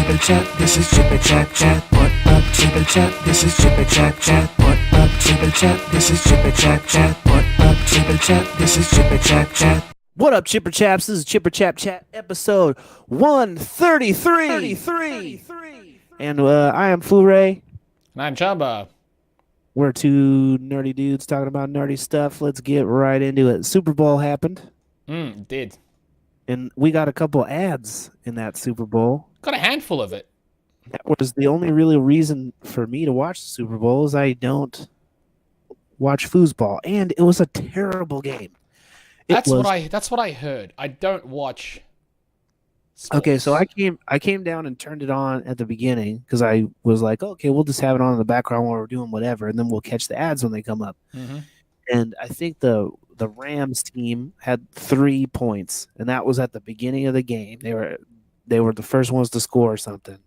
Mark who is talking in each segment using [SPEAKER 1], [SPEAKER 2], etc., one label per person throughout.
[SPEAKER 1] Chip and Chap? This is Chip and Chap Chat. What up, Chip and Chap? This is Chip and Chap Chat. What up, Chip and Chap? This is Chip and Chap Chat. What up, Chip and Chap? This is Chip and Chap Chat.
[SPEAKER 2] What up, Chipper Chaps? This is Chipper Chap Chat, episode 133. And I am FooRay.
[SPEAKER 3] And I'm Chamba.
[SPEAKER 2] We're two nerdy dudes talking about nerdy stuff. Let's get right into it. Super Bowl happened.
[SPEAKER 3] It did.
[SPEAKER 2] And we got a couple ads in that Super Bowl.
[SPEAKER 3] Got a handful of it.
[SPEAKER 2] That was the only real reason for me to watch the Super Bowl is I don't watch foosball. And it was a terrible game.
[SPEAKER 3] That's what I heard. I don't watch sports.
[SPEAKER 2] Okay, so I came down and turned it on at the beginning because I was like, okay, we'll just have it on in the background while we're doing whatever, and then we'll catch the ads when they come up.
[SPEAKER 3] Mm-hmm.
[SPEAKER 2] And I think the Rams team had 3 points, and that was at the beginning of the game. They were the first ones to score or something.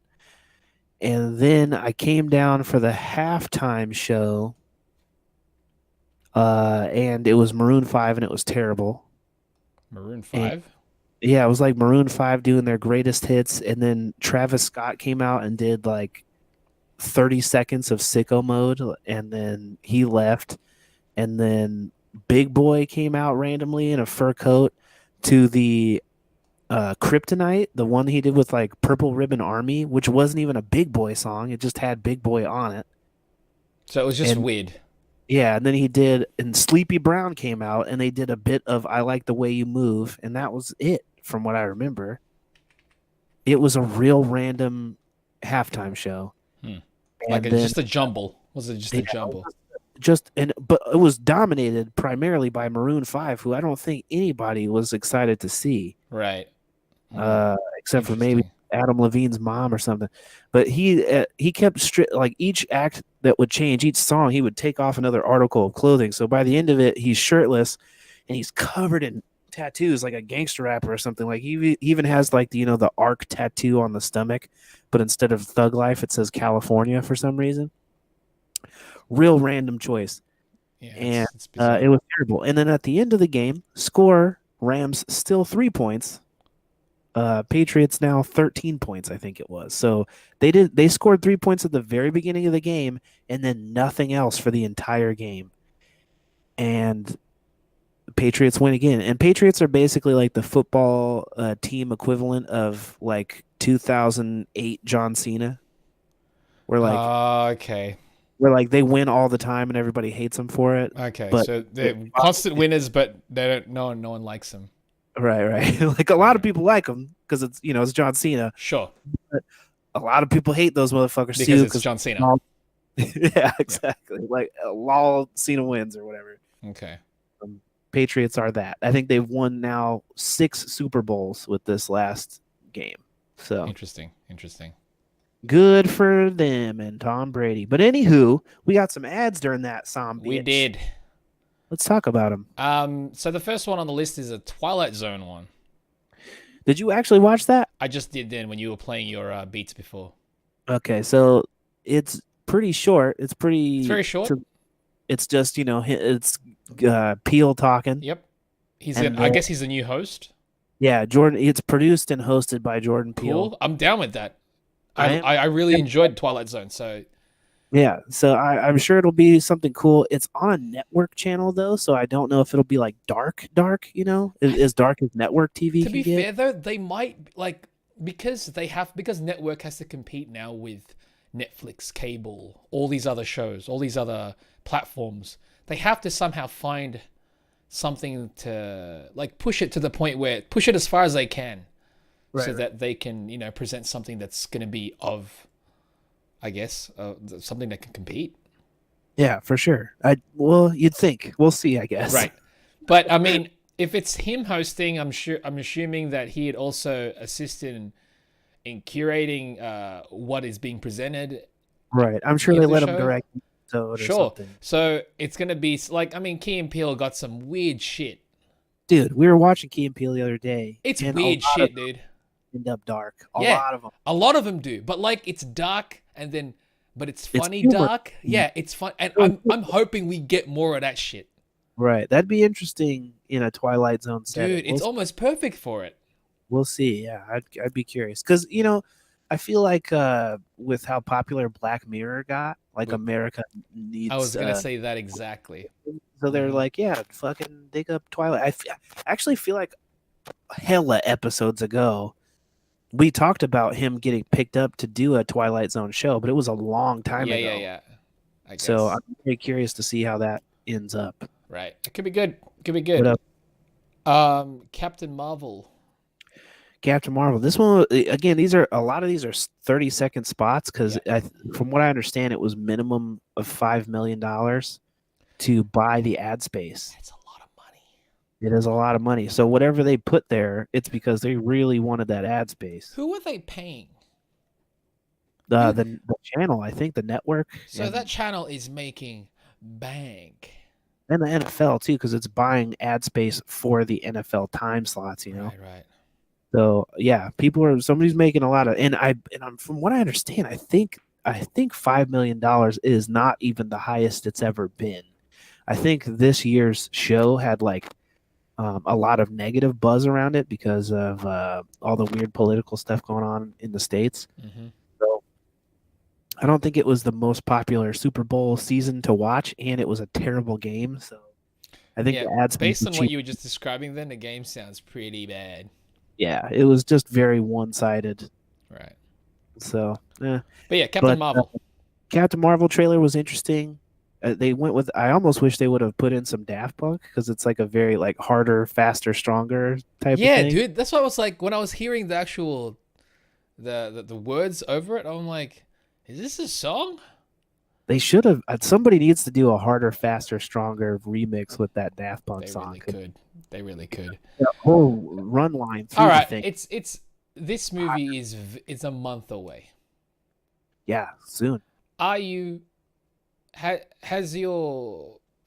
[SPEAKER 2] And then I came down for the halftime show. And it was Maroon 5, and it was terrible.
[SPEAKER 3] Maroon 5?
[SPEAKER 2] Yeah, it was like Maroon 5 doing their greatest hits, and then Travis Scott came out and did like 30 seconds of Sicko Mode, and then he left. And then Big Boy came out randomly in a fur coat to the Kryptonite, the one he did with like Purple Ribbon Army, which wasn't even a Big Boy song. It just had Big Boy on it.
[SPEAKER 3] So it was just weird.
[SPEAKER 2] Yeah, and then he did, and Sleepy Brown came out, and they did a bit of I Like the Way You Move, and that was it, from what I remember. It was a real random halftime show.
[SPEAKER 3] Just a jumble. Was it just a jumble?
[SPEAKER 2] But it was dominated primarily by Maroon 5, who I don't think anybody was excited to see.
[SPEAKER 3] Right.
[SPEAKER 2] Except for maybe Adam Levine's mom or something. But he kept like each act that would change, each song, he would take off another article of clothing. So by the end of it, he's shirtless and he's covered in tattoos like a gangster rapper or something. Like he even has like the ARC tattoo on the stomach, but instead of Thug Life, it says California for some reason. Real random choice.
[SPEAKER 3] Yeah,
[SPEAKER 2] and it was terrible. And then at the end of the game, score Rams still 3 points. Patriots now 13 points, I think it was. So they scored 3 points at the very beginning of the game and then nothing else for the entire game. And the Patriots win again. And Patriots are basically like the football team equivalent of like 2008 John Cena. Where they win all the time and everybody hates them for it.
[SPEAKER 3] Okay,
[SPEAKER 2] but
[SPEAKER 3] so they're constant winners, but they don't. No one likes them.
[SPEAKER 2] Right. Like a lot of people like him because it's John Cena.
[SPEAKER 3] Sure.
[SPEAKER 2] But a lot of people hate those motherfuckers
[SPEAKER 3] because
[SPEAKER 2] too.
[SPEAKER 3] It's John Cena.
[SPEAKER 2] Yeah, exactly. Yeah. Like all Cena wins or whatever.
[SPEAKER 3] Okay.
[SPEAKER 2] Patriots are that. I think they've won now 6 Super Bowls with this last game. So
[SPEAKER 3] interesting.
[SPEAKER 2] Good for them and Tom Brady. But anywho, we got some ads during that song.
[SPEAKER 3] We did.
[SPEAKER 2] Let's talk about them.
[SPEAKER 3] So the first one on the list is a Twilight Zone one.
[SPEAKER 2] Did you actually watch that?
[SPEAKER 3] I just did then when you were playing your beats before.
[SPEAKER 2] Okay, so it's pretty short. It's
[SPEAKER 3] very short.
[SPEAKER 2] It's just it's Peele talking.
[SPEAKER 3] Yep. I guess he's a new host.
[SPEAKER 2] Yeah, Jordan. It's produced and hosted by Jordan Peele.
[SPEAKER 3] Cool. I'm down with that. I really enjoyed Twilight Zone. So.
[SPEAKER 2] Yeah, so I'm sure it'll be something cool. It's on a network channel though, so I don't know if it'll be like dark. As dark as network TV.
[SPEAKER 3] To be fair though, they might because network has to compete now with Netflix, cable, all these other shows, all these other platforms. They have to somehow find something to push it to the point where push it as far as they can, that they can present something that's going to be of. I guess something that can compete.
[SPEAKER 2] Yeah, for sure. You'd think. We'll see, I guess.
[SPEAKER 3] Right. But I mean, if it's him hosting, I'm assuming that he had also assisted in curating what is being presented.
[SPEAKER 2] Right. I'm sure they let him direct the episode or something.
[SPEAKER 3] So it's gonna be Key and Peele got some weird shit.
[SPEAKER 2] Dude, we were watching Key and Peele the other day.
[SPEAKER 3] It's weird shit, dude.
[SPEAKER 2] End up dark. A lot of them.
[SPEAKER 3] A lot of them do, but it's dark but it's funny dark. Yeah, it's fun, and I'm hoping we get more of that shit.
[SPEAKER 2] Right, that'd be interesting in a Twilight Zone setting.
[SPEAKER 3] Dude, it's almost perfect for it.
[SPEAKER 2] We'll see. Yeah, I'd be curious because I feel like with how popular Black Mirror got, like
[SPEAKER 3] We-
[SPEAKER 2] America
[SPEAKER 3] I was
[SPEAKER 2] needs.
[SPEAKER 3] gonna say that exactly.
[SPEAKER 2] So they're
[SPEAKER 3] Mhm.
[SPEAKER 2] like, yeah, fucking dig up Twilight. I actually feel like hella episodes ago, we talked about him getting picked up to do a Twilight Zone show, but it was a long time
[SPEAKER 3] Yeah,
[SPEAKER 2] ago.
[SPEAKER 3] yeah, yeah. I
[SPEAKER 2] So
[SPEAKER 3] guess.
[SPEAKER 2] I'm very curious to see how that ends up.
[SPEAKER 3] Right. It could be good. It could be
[SPEAKER 2] What
[SPEAKER 3] good.
[SPEAKER 2] up,
[SPEAKER 3] Captain Marvel.
[SPEAKER 2] Captain Marvel? This one again. These are a lot of these are 30-second spots because
[SPEAKER 3] Yeah.
[SPEAKER 2] from what I understand, it was minimum of $5 million to buy the ad space.
[SPEAKER 3] That's a lot of money.
[SPEAKER 2] It is a lot of money. So whatever they put there, it's because they really wanted that ad space.
[SPEAKER 3] Who are they paying?
[SPEAKER 2] The channel, I think, the network,
[SPEAKER 3] So that channel is making bank.
[SPEAKER 2] and the NFL too, because it's buying ad space for the NFL time slots.
[SPEAKER 3] Right, right.
[SPEAKER 2] So yeah, somebody's making a lot of, and I'm from what I understand, I think $5 million is not even the highest it's ever been. I think this year's show had like a lot of negative buzz around it because of all the weird political stuff going on in the States.
[SPEAKER 3] Mm-hmm.
[SPEAKER 2] So I don't think it was the most popular Super Bowl season to watch, and it was a terrible game. So I think the ads
[SPEAKER 3] based on what you were just describing, then the game sounds pretty bad.
[SPEAKER 2] Yeah, it was just very one-sided.
[SPEAKER 3] Right.
[SPEAKER 2] So,
[SPEAKER 3] But yeah, Captain Marvel.
[SPEAKER 2] Captain Marvel trailer was interesting. They went with. I almost wish they would have put in some Daft Punk because it's like a very like harder, faster, stronger type of
[SPEAKER 3] Yeah,
[SPEAKER 2] thing.
[SPEAKER 3] dude. That's what I was like when I was hearing the actual the words over it. I'm like, is this a song?
[SPEAKER 2] They should have. Somebody needs to do a harder, faster, stronger remix with that Daft Punk
[SPEAKER 3] They
[SPEAKER 2] song.
[SPEAKER 3] really could. They really could.
[SPEAKER 2] The whole run line through
[SPEAKER 3] All
[SPEAKER 2] the
[SPEAKER 3] right,
[SPEAKER 2] thing.
[SPEAKER 3] it's this movie is a month away.
[SPEAKER 2] Yeah, soon.
[SPEAKER 3] Are you are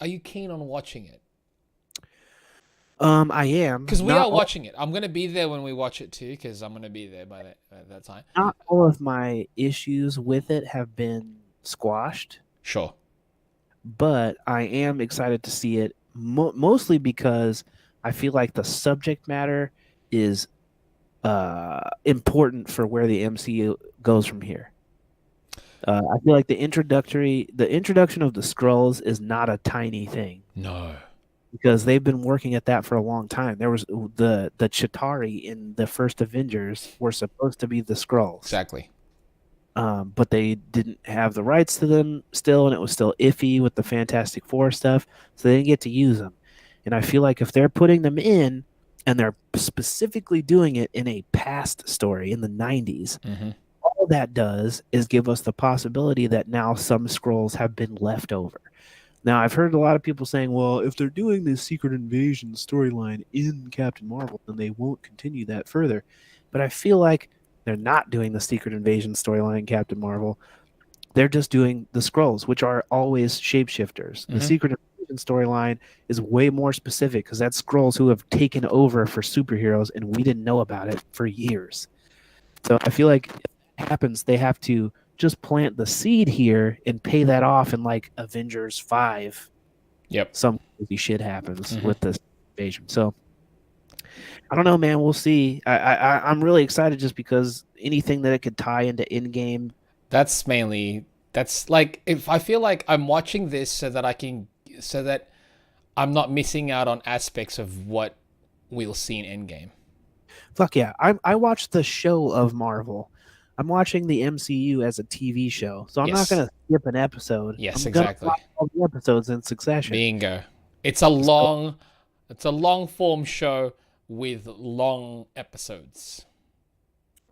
[SPEAKER 3] you keen on watching it?
[SPEAKER 2] I am
[SPEAKER 3] Because we
[SPEAKER 2] Not
[SPEAKER 3] are watching it. I'm gonna be there when we watch it too. Because I'm gonna be there by that time.
[SPEAKER 2] Not all of my issues with it have been squashed,
[SPEAKER 3] Sure.
[SPEAKER 2] but I am excited to see it mostly because I feel like the subject matter is important for where the MCU goes from here. I feel like the introduction of the Skrulls is not a tiny thing
[SPEAKER 3] No.
[SPEAKER 2] because they've been working at that for a long time. There was the Chitauri in the first Avengers were supposed to be the Skrulls.
[SPEAKER 3] Exactly.
[SPEAKER 2] But they didn't have the rights to them still, and it was still iffy with the Fantastic Four stuff, so they didn't get to use them. And I feel like if they're putting them in, and they're specifically doing it in a past story in the 90s,
[SPEAKER 3] Mm-hmm.
[SPEAKER 2] all that does is give us the possibility that now some Skrulls have been left over. Now, I've heard a lot of people saying, well, if they're doing this Secret Invasion storyline in Captain Marvel, then they won't continue that further. But I feel like they're not doing the Secret Invasion storyline in Captain Marvel. They're just doing the Skrulls, which are always shapeshifters. The
[SPEAKER 3] Mhm.
[SPEAKER 2] Secret Invasion storyline is way more specific because that's Skrulls who have taken over for superheroes, and we didn't know about it for years. So I feel like if it happens, they have to just plant the seed here and pay that off in like Avengers 5.
[SPEAKER 3] Yep.
[SPEAKER 2] Some crazy shit happens
[SPEAKER 3] Mhm.
[SPEAKER 2] with this invasion. So I don't know, man. We'll see. I'm really excited just because anything that it could tie into Endgame.
[SPEAKER 3] That's like if I feel like I'm watching this so that I'm not missing out on aspects of what we'll see in Endgame.
[SPEAKER 2] Fuck yeah. I watched the show of Marvel. I'm watching the MCU as a TV show. So I'm not
[SPEAKER 3] Yes.
[SPEAKER 2] going to skip an episode.
[SPEAKER 3] Yes,
[SPEAKER 2] I'm gonna
[SPEAKER 3] exactly.
[SPEAKER 2] watch all the episodes in succession.
[SPEAKER 3] Bingo. It's a long form show with long episodes.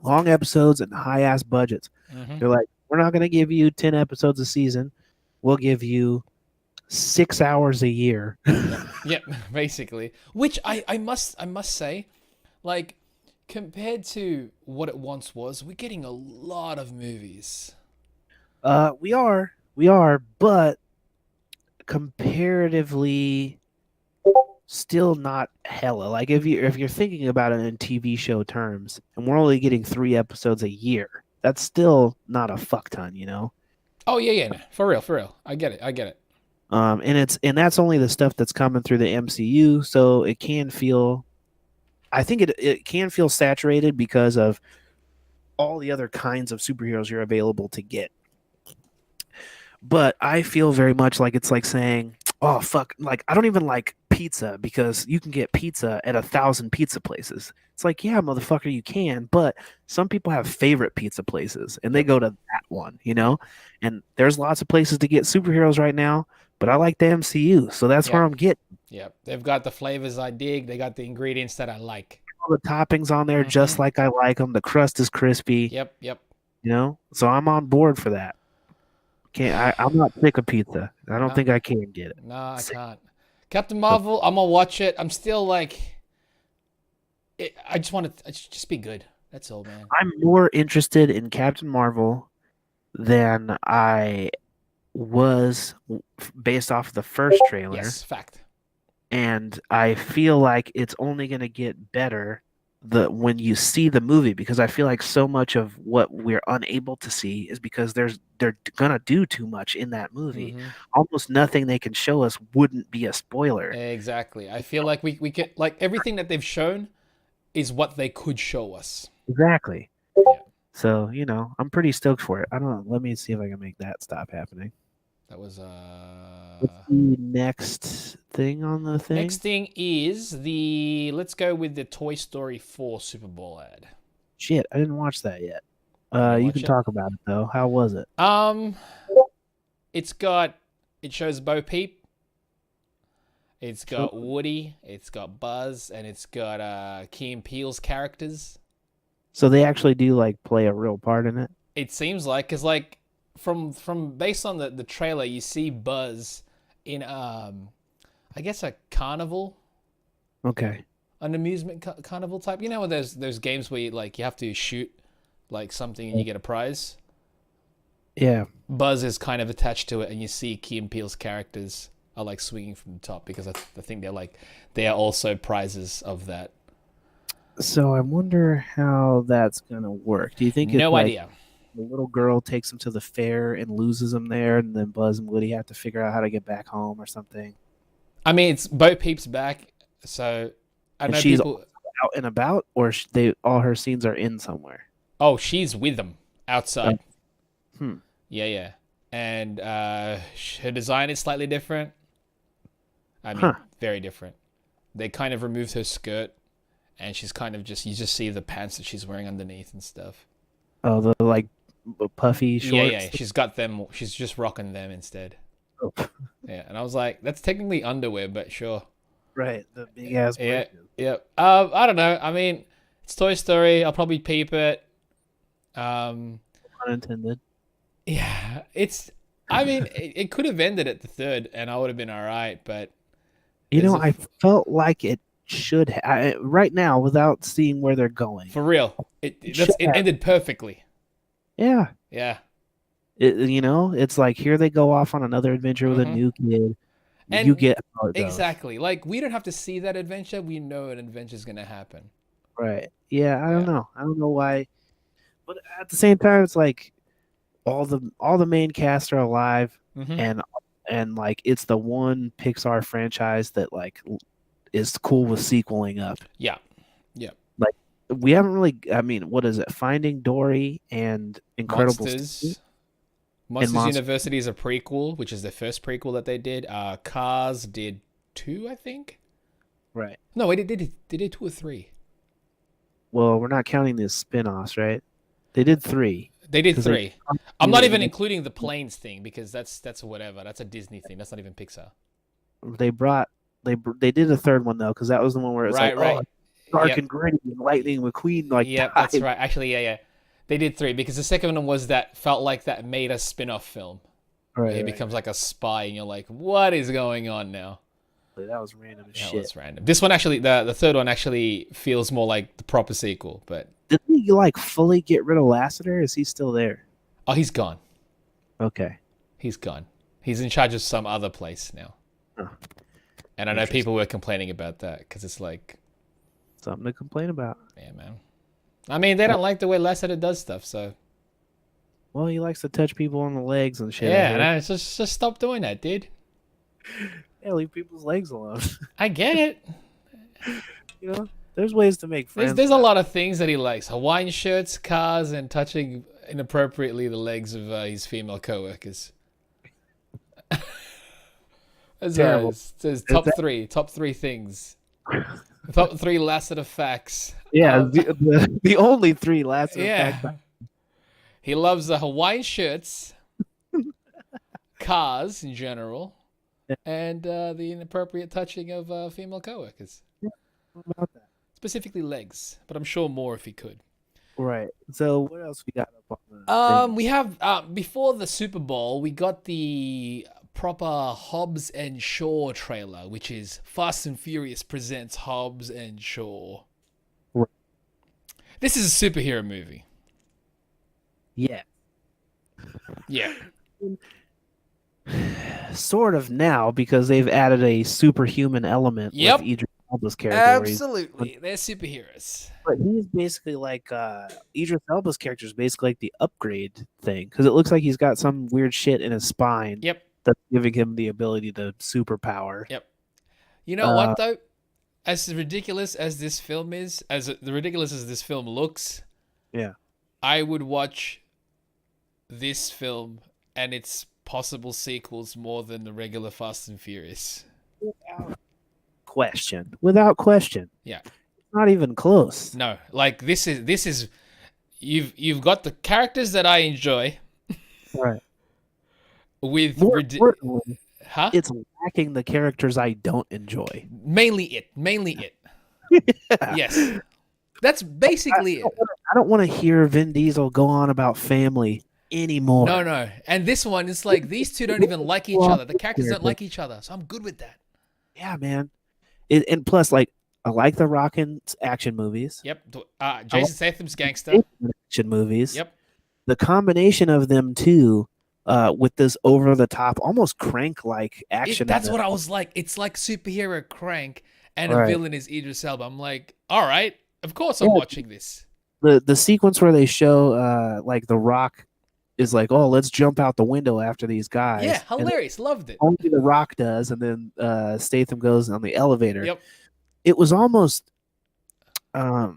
[SPEAKER 2] Long episodes and high ass budgets.
[SPEAKER 3] Mhm.
[SPEAKER 2] They're like, we're not going to give you 10 episodes a season. We'll give you 6 hours a year.
[SPEAKER 3] Yep, basically. Which I must say, like, compared to what it once was, we're getting a lot of movies.
[SPEAKER 2] We are, but comparatively, still not hella. Like if you're thinking about it in TV show terms, and we're only getting 3 episodes a year, that's still not a fuck ton, you know.
[SPEAKER 3] Oh yeah, no, for real. I get it.
[SPEAKER 2] And that's only the stuff that's coming through the MCU, so it can feel. I think it can feel saturated because of all the other kinds of superheroes you're available to get. But I feel very much like it's like saying, "Oh fuck!" Like I don't even like pizza because you can get pizza at 1,000 pizza places. It's like, yeah, motherfucker, you can. But some people have favorite pizza places, and they go to that one, you know. And there's lots of places to get superheroes right now. But I like the MCU, so that's where
[SPEAKER 3] Yep.
[SPEAKER 2] I'm getting
[SPEAKER 3] Yep. They've got the flavors I dig. They got the ingredients that I like.
[SPEAKER 2] all the toppings on there just like I like them. The crust is crispy,
[SPEAKER 3] Yep. Yep.
[SPEAKER 2] you know. So I'm on board for that. I'm not sick of pizza. I don't
[SPEAKER 3] No,
[SPEAKER 2] think I can get it.
[SPEAKER 3] no, I can't. Captain Marvel, I'm gonna watch it. I'm still like, I just want to just be good. That's all, man.
[SPEAKER 2] I'm more interested in Captain Marvel than I was based off of the first trailer,
[SPEAKER 3] Yes, fact.
[SPEAKER 2] and I feel like it's only going to get better when you see the movie because I feel like so much of what we're unable to see is because they're gonna do too much in that movie.
[SPEAKER 3] Mhm.
[SPEAKER 2] Almost nothing they can show us wouldn't be a spoiler.
[SPEAKER 3] Exactly. I feel like we could like everything that they've shown is what they could show us.
[SPEAKER 2] Exactly.
[SPEAKER 3] Yeah.
[SPEAKER 2] So, I'm pretty stoked for it. I don't know. Let me see if I can make that stop happening.
[SPEAKER 3] That was
[SPEAKER 2] What's the next thing on the thing?
[SPEAKER 3] Next thing is let's go with the Toy Story 4 Super Bowl ad.
[SPEAKER 2] Shit, I didn't watch that yet.
[SPEAKER 3] didn't
[SPEAKER 2] You
[SPEAKER 3] watch
[SPEAKER 2] can
[SPEAKER 3] it?
[SPEAKER 2] talk about it though. How was it?
[SPEAKER 3] It shows Bo Peep. It's got Woody, it's got Buzz, and it's got Key and Peele's characters.
[SPEAKER 2] So they actually do like play a real part in it?
[SPEAKER 3] It seems like, because like from based on the trailer, you see Buzz in I guess a carnival,
[SPEAKER 2] Okay.
[SPEAKER 3] an amusement carnival type. You know, where there's games where you have to shoot like something and you get a prize.
[SPEAKER 2] Yeah.
[SPEAKER 3] Buzz is kind of attached to it, and you see Key and Peele's characters are like swinging from the top because I think they are also prizes of that.
[SPEAKER 2] So I wonder how that's gonna work. Do you think
[SPEAKER 3] No idea.
[SPEAKER 2] The little girl takes him to the fair and loses him there, and then Buzz and Woody have to figure out how to get back home or something?
[SPEAKER 3] I mean, it's Bo Peep's back, so I
[SPEAKER 2] And
[SPEAKER 3] know
[SPEAKER 2] she's
[SPEAKER 3] people.
[SPEAKER 2] out and about, or all her scenes are in somewhere.
[SPEAKER 3] Oh, she's with them outside.
[SPEAKER 2] Hmm.
[SPEAKER 3] Yeah. And her design is slightly different. I mean,
[SPEAKER 2] Huh.
[SPEAKER 3] very different. They kind of removed her skirt, and she's kind of you just see the pants that she's wearing underneath and stuff.
[SPEAKER 2] Oh, the like puffy shorts.
[SPEAKER 3] Yeah. She's got them. She's just rocking them instead.
[SPEAKER 2] Oh.
[SPEAKER 3] Yeah, and I was like, that's technically underwear, but sure.
[SPEAKER 2] Right, the big ass.
[SPEAKER 3] Yeah.
[SPEAKER 2] britches.
[SPEAKER 3] Yeah. I don't know. I mean, it's Toy Story. I'll probably peep it.
[SPEAKER 2] Unintended.
[SPEAKER 3] Yeah, I mean, it could have ended at the third, and I would have been all right. But
[SPEAKER 2] I felt like it should. Right now, without seeing where they're going.
[SPEAKER 3] for real, it ended perfectly.
[SPEAKER 2] Yeah.
[SPEAKER 3] Yeah,
[SPEAKER 2] It's like here they go off on another adventure with a
[SPEAKER 3] Mhm.
[SPEAKER 2] new kid.
[SPEAKER 3] And
[SPEAKER 2] you get how it goes.
[SPEAKER 3] exactly. Like, we don't have to see that adventure. We know an adventure's gonna happen.
[SPEAKER 2] Right. Yeah, I don't
[SPEAKER 3] Yeah.
[SPEAKER 2] know. I don't know why. But at the same time, it's like all the main cast are alive,
[SPEAKER 3] Mhm.
[SPEAKER 2] and like it's the one Pixar franchise that like is cool with sequeling up.
[SPEAKER 3] Yeah.
[SPEAKER 2] Like we haven't really. I mean, what is it? Finding Dory and Incredible
[SPEAKER 3] Monsters.
[SPEAKER 2] Monsters.
[SPEAKER 3] Monsters University is a prequel, which is the first prequel that they did. Cars did 2, I think.
[SPEAKER 2] Right.
[SPEAKER 3] No, wait, they did 2 or 3.
[SPEAKER 2] Well, we're not counting the spin-offs, right? They did 3.
[SPEAKER 3] They did
[SPEAKER 2] 'Cause
[SPEAKER 3] 3. I'm not even
[SPEAKER 2] they-
[SPEAKER 3] including the planes thing because that's whatever. That's a Disney thing. That's not even Pixar.
[SPEAKER 2] They did a third one though, because that was the one where it's
[SPEAKER 3] Right.
[SPEAKER 2] oh, dark
[SPEAKER 3] Yep.
[SPEAKER 2] and gritty and Lightning McQueen like
[SPEAKER 3] Yeah,
[SPEAKER 2] died.
[SPEAKER 3] that's right. Actually, yeah. They did 3 because the second one was that felt like that made a spin-off film.
[SPEAKER 2] Right,
[SPEAKER 3] He becomes like a spy, and you're like, what is going on now?
[SPEAKER 2] That was random as
[SPEAKER 3] That
[SPEAKER 2] shit.
[SPEAKER 3] was random. This one actually, the third one actually feels more like the proper sequel. But
[SPEAKER 2] Did he like fully get rid of Lassiter? Is he still there?
[SPEAKER 3] oh, he's gone.
[SPEAKER 2] Okay.
[SPEAKER 3] He's gone. He's in charge of some other place now.
[SPEAKER 2] Huh.
[SPEAKER 3] And I know people were complaining about that because it's like,
[SPEAKER 2] Something to complain about.
[SPEAKER 3] yeah, man. I mean, they don't like the way Lasseter does stuff, so
[SPEAKER 2] Well, he likes to touch people on the legs and shit.
[SPEAKER 3] yeah. No, just stop doing that, dude.
[SPEAKER 2] Yeah, leave people's legs alone.
[SPEAKER 3] I get it.
[SPEAKER 2] you know? There's ways to make friends.
[SPEAKER 3] There's a lot of things that he likes: Hawaiian shirts, cars, and touching inappropriately the legs of his female coworkers.
[SPEAKER 2] Terrible.
[SPEAKER 3] It says top three things, top three Lassiter facts.
[SPEAKER 2] Yeah, the only 3 last.
[SPEAKER 3] Yeah, he loves the Hawaiian shirts, cars in general, and the inappropriate touching of female coworkers.
[SPEAKER 2] About that.
[SPEAKER 3] Specifically legs, but I'm sure more if he could.
[SPEAKER 2] Right. So what else we got up on the
[SPEAKER 3] We have before the Super Bowl, we got the proper Hobbs and Shaw trailer, which is Fast and Furious presents Hobbs and Shaw.
[SPEAKER 2] Right.
[SPEAKER 3] This is a superhero movie.
[SPEAKER 2] Yeah.
[SPEAKER 3] Yeah.
[SPEAKER 2] Sort of now because they've added a superhuman element
[SPEAKER 3] Yep.
[SPEAKER 2] with Idris Elba's character.
[SPEAKER 3] Absolutely. They're superheroes.
[SPEAKER 2] But he's basically like Idris Elba's character is basically like the upgrade thing because it looks like he's got some weird shit in his spine.
[SPEAKER 3] Yep.
[SPEAKER 2] That's giving him the ability to superpower.
[SPEAKER 3] Yep. You know what though? As ridiculous as this film is, ridiculous as this film looks,
[SPEAKER 2] Yeah.
[SPEAKER 3] I would watch this film and its possible sequels more than the regular Fast and Furious.
[SPEAKER 2] Without question.
[SPEAKER 3] Yeah.
[SPEAKER 2] Not even close.
[SPEAKER 3] No, like this is you've got the characters that I enjoy
[SPEAKER 2] Right.
[SPEAKER 3] with
[SPEAKER 2] More importantly,
[SPEAKER 3] huh?
[SPEAKER 2] it's lacking the characters I don't enjoy.
[SPEAKER 3] Mainly it.
[SPEAKER 2] Yeah.
[SPEAKER 3] Yes. That's basically it.
[SPEAKER 2] I don't want to hear Vin Diesel go on about family anymore.
[SPEAKER 3] No. And this one is like these two don't even like each other. The characters don't like each other. So I'm good with that.
[SPEAKER 2] Yeah, man. And plus, like, I like the Rockin' action movies.
[SPEAKER 3] Yep. Jason Statham's gangster.
[SPEAKER 2] Action movies.
[SPEAKER 3] Yep.
[SPEAKER 2] The combination of them two, with this over-the-top, almost crank-like action.
[SPEAKER 3] That's what I was like. It's like superhero Crank, and a
[SPEAKER 2] Right.
[SPEAKER 3] villain is Idris Elba. I'm like, all right, of course I'm watching this.
[SPEAKER 2] The sequence where they show, like, The Rock is like, oh, let's jump out the window after these guys.
[SPEAKER 3] Yeah,
[SPEAKER 2] And
[SPEAKER 3] hilarious. Loved it.
[SPEAKER 2] only The Rock does, and then Statham goes on the elevator.
[SPEAKER 3] Yep.
[SPEAKER 2] It was almost, I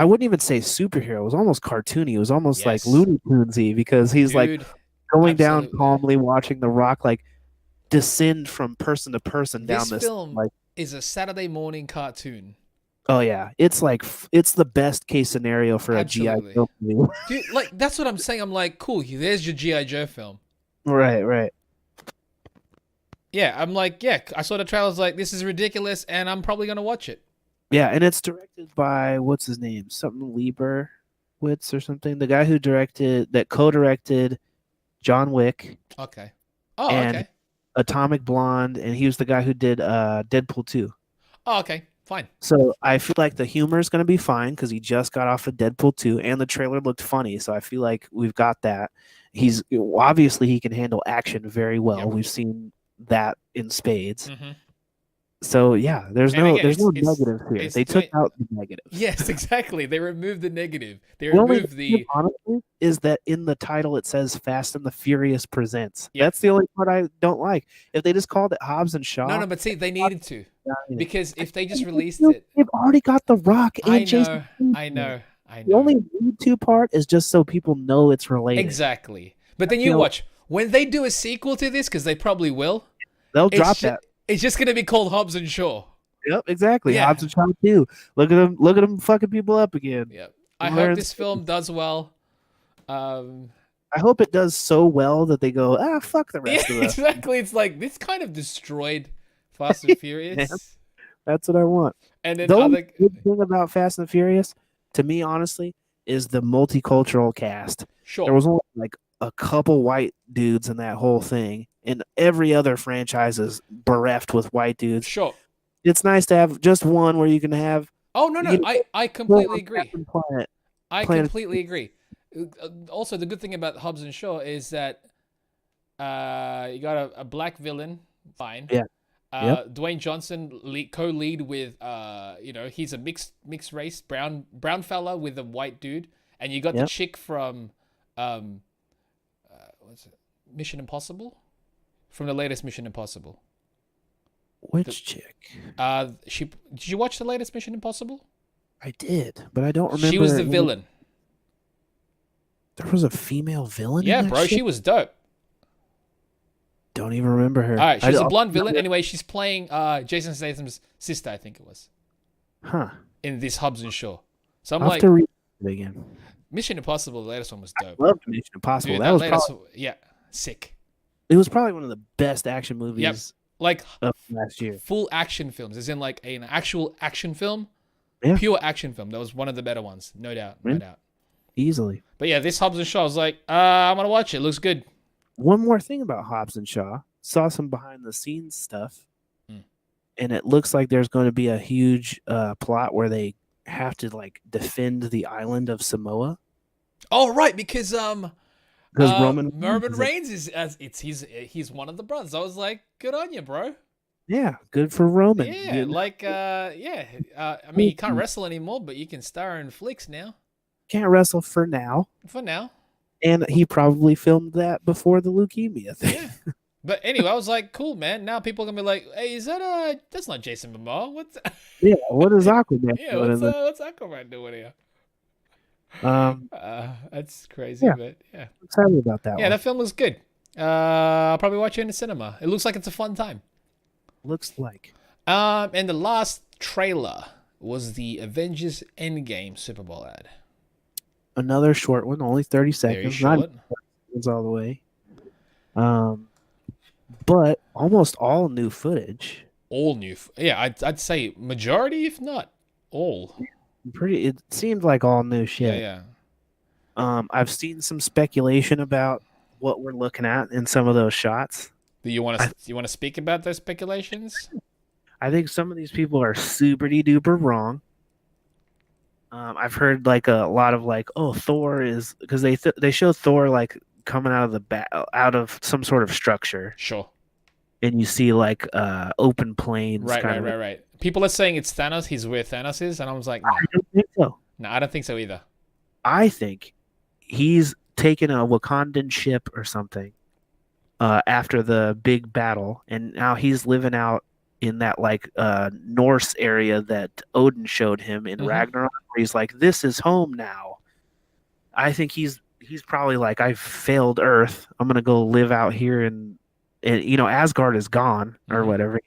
[SPEAKER 2] wouldn't even say superhero. It was almost cartoony. It was almost like
[SPEAKER 3] Yes.
[SPEAKER 2] Looney Tunesy because he's like
[SPEAKER 3] Dude,
[SPEAKER 2] going down
[SPEAKER 3] absolutely.
[SPEAKER 2] calmly, watching The Rock like descend from person to person down
[SPEAKER 3] This
[SPEAKER 2] this
[SPEAKER 3] film
[SPEAKER 2] like.
[SPEAKER 3] is a Saturday morning cartoon.
[SPEAKER 2] Oh yeah, it's like it's the best case scenario for
[SPEAKER 3] Absolutely.
[SPEAKER 2] a GI Joe movie.
[SPEAKER 3] Dude, like that's what I'm saying. I'm like, cool. There's your GI Joe film.
[SPEAKER 2] Right.
[SPEAKER 3] Yeah, I'm like, yeah. I saw the trailer. I was like, this is ridiculous, and I'm probably gonna watch it.
[SPEAKER 2] Yeah, and it's directed by what's his name? Something Lieberwitz or something. The guy who co-directed John Wick,
[SPEAKER 3] Okay. Oh,
[SPEAKER 2] And-
[SPEAKER 3] okay.
[SPEAKER 2] Atomic Blonde, and he was the guy who did Deadpool 2.
[SPEAKER 3] Oh, okay. Fine.
[SPEAKER 2] So I feel like the humor is going to be fine because he just got off of Deadpool 2, and the trailer looked funny. So I feel like we've got that. He's obviously he can handle action very well.
[SPEAKER 3] Yep.
[SPEAKER 2] We've seen that in spades.
[SPEAKER 3] Mm-hmm.
[SPEAKER 2] So yeah, there's
[SPEAKER 3] And
[SPEAKER 2] no
[SPEAKER 3] again,
[SPEAKER 2] there's no
[SPEAKER 3] it's-
[SPEAKER 2] negatives here.
[SPEAKER 3] it's
[SPEAKER 2] They took
[SPEAKER 3] doing-
[SPEAKER 2] out the negatives.
[SPEAKER 3] Yes, exactly. They removed the negative. They
[SPEAKER 2] The only
[SPEAKER 3] removed
[SPEAKER 2] thing,
[SPEAKER 3] the.
[SPEAKER 2] honestly, is that in the title it says Fast and the Furious Presents.
[SPEAKER 3] Yep.
[SPEAKER 2] That's the only part I don't like. If they just called it Hobbs and Shaw,
[SPEAKER 3] No, but see, they needed to because if they just released
[SPEAKER 2] They've
[SPEAKER 3] it,
[SPEAKER 2] already got The Rock and
[SPEAKER 3] I
[SPEAKER 2] Jason.
[SPEAKER 3] I know.
[SPEAKER 2] The only need to part is just so people know it's related.
[SPEAKER 3] Exactly. But then
[SPEAKER 2] You
[SPEAKER 3] you
[SPEAKER 2] know-
[SPEAKER 3] watch when they do a sequel to this, because they probably will.
[SPEAKER 2] They'll
[SPEAKER 3] It's
[SPEAKER 2] drop
[SPEAKER 3] ju-
[SPEAKER 2] that.
[SPEAKER 3] It's just gonna be called Hobbs and Shaw.
[SPEAKER 2] Yep, exactly.
[SPEAKER 3] Yeah.
[SPEAKER 2] Hobbs and Shaw too. Look at them fucking people up again.
[SPEAKER 3] Yeah. I
[SPEAKER 2] Where
[SPEAKER 3] hope
[SPEAKER 2] it's-
[SPEAKER 3] this film does well.
[SPEAKER 2] I hope it does so well that they go, fuck the
[SPEAKER 3] Yeah,
[SPEAKER 2] rest of us.
[SPEAKER 3] exactly. It's like this kind of destroyed Fast and Furious.
[SPEAKER 2] That's what I want.
[SPEAKER 3] And then
[SPEAKER 2] The only
[SPEAKER 3] other
[SPEAKER 2] good thing about Fast and Furious, to me, honestly, is the multicultural cast.
[SPEAKER 3] sure.
[SPEAKER 2] There was only like a couple white dudes in that whole thing, and every other franchise is bereft with white dudes.
[SPEAKER 3] Sure.
[SPEAKER 2] It's nice to have just one where you can have.
[SPEAKER 3] Oh no,
[SPEAKER 2] You
[SPEAKER 3] I completely agree.
[SPEAKER 2] Captain Planet.
[SPEAKER 3] I
[SPEAKER 2] Planet-
[SPEAKER 3] completely agree. Also, the good thing about Hobbs and Shaw is that you got a black villain, fine.
[SPEAKER 2] Yeah.
[SPEAKER 3] Dwayne Johnson co-lead with he's a mixed race brown fella with a white dude, and you got the
[SPEAKER 2] Yep.
[SPEAKER 3] chick from what's it, Mission Impossible, from the latest Mission Impossible.
[SPEAKER 2] Which chick?
[SPEAKER 3] Did you watch the latest Mission Impossible?
[SPEAKER 2] I did, but I don't remember.
[SPEAKER 3] She was the villain.
[SPEAKER 2] There was a female villain
[SPEAKER 3] Yeah,
[SPEAKER 2] in that
[SPEAKER 3] bro,
[SPEAKER 2] shit?
[SPEAKER 3] she was dope.
[SPEAKER 2] Don't even remember her.
[SPEAKER 3] All right, she's a
[SPEAKER 2] I
[SPEAKER 3] blonde villain. Anyway, she's playing Jason Statham's sister, I think it was,
[SPEAKER 2] Huh.
[SPEAKER 3] in this Hobbs and Shaw. So I'm
[SPEAKER 2] I'll have
[SPEAKER 3] like,
[SPEAKER 2] to read it again.
[SPEAKER 3] Mission Impossible, the latest one was dope.
[SPEAKER 2] Loved Mission Impossible.
[SPEAKER 3] Dude,
[SPEAKER 2] that was
[SPEAKER 3] latest,
[SPEAKER 2] probably,
[SPEAKER 3] yeah, sick.
[SPEAKER 2] it was probably one of the best action movies
[SPEAKER 3] Like
[SPEAKER 2] of last year.
[SPEAKER 3] full action films, as in like an actual action film,
[SPEAKER 2] Yeah.
[SPEAKER 3] pure action film. That was one of the better ones, no doubt, no
[SPEAKER 2] Yeah.
[SPEAKER 3] doubt.
[SPEAKER 2] Easily.
[SPEAKER 3] But yeah, this Hobbs and Shaw, I was like, I'm gonna watch it. Looks good.
[SPEAKER 2] One more thing about Hobbs and Shaw. Saw some behind the scenes stuff,
[SPEAKER 3] Mm.
[SPEAKER 2] and it looks like there's going to be a huge plot where they have to like defend the island of Samoa
[SPEAKER 3] Oh right, because
[SPEAKER 2] because Roman
[SPEAKER 3] Reigns he's one of the brothers. I was like, good on you, bro.
[SPEAKER 2] Yeah, good for Roman.
[SPEAKER 3] Yeah,
[SPEAKER 2] You
[SPEAKER 3] like I mean, you can't wrestle anymore, but you can star in flicks now.
[SPEAKER 2] can't wrestle for now,
[SPEAKER 3] For now.
[SPEAKER 2] and he probably filmed that before the leukemia thing.
[SPEAKER 3] Yeah. But anyway, I was like, cool, man. Now people are gonna be like, hey, is that that's not Jason Momoa. What's
[SPEAKER 2] Yeah, what is Aquaman
[SPEAKER 3] yeah,
[SPEAKER 2] doing in the-
[SPEAKER 3] what's Aquaman doing here?
[SPEAKER 2] Um,
[SPEAKER 3] That's crazy,
[SPEAKER 2] Yeah.
[SPEAKER 3] but yeah.
[SPEAKER 2] I'm excited about that
[SPEAKER 3] Yeah,
[SPEAKER 2] one.
[SPEAKER 3] that film was good. I'll probably watch it in the cinema. It looks like it's a fun time.
[SPEAKER 2] Looks like.
[SPEAKER 3] And the last trailer was the Avengers Endgame Super Bowl ad.
[SPEAKER 2] Another short one, only 30
[SPEAKER 3] Very
[SPEAKER 2] seconds. Not
[SPEAKER 3] short.
[SPEAKER 2] seconds all the way. But almost all new footage.
[SPEAKER 3] All new. Yeah, I'd say majority, if not all.
[SPEAKER 2] It seemed like all new shit.
[SPEAKER 3] Yeah.
[SPEAKER 2] I've seen some speculation about what we're looking at in some of those shots.
[SPEAKER 3] Do you want to speak about those speculations?
[SPEAKER 2] I think some of these people are super duper wrong. I've heard like a lot of like, oh, Thor is because they show Thor like coming out of out of some sort of structure,
[SPEAKER 3] Sure.
[SPEAKER 2] and you see like open plains.
[SPEAKER 3] Right. People are saying it's Thanos. He's where Thanos is, and I was like, no,
[SPEAKER 2] I don't think so.
[SPEAKER 3] no, I don't think so either.
[SPEAKER 2] I think he's taken a Wakandan ship or something after the big battle, and now he's living out in that like Norse area that Odin showed him in
[SPEAKER 3] Mhm.
[SPEAKER 2] Ragnarok, where he's like, "This is home now." I think he's probably like, "I've failed Earth. I'm gonna go live out here," and Asgard is gone or
[SPEAKER 3] Mhm.
[SPEAKER 2] whatever.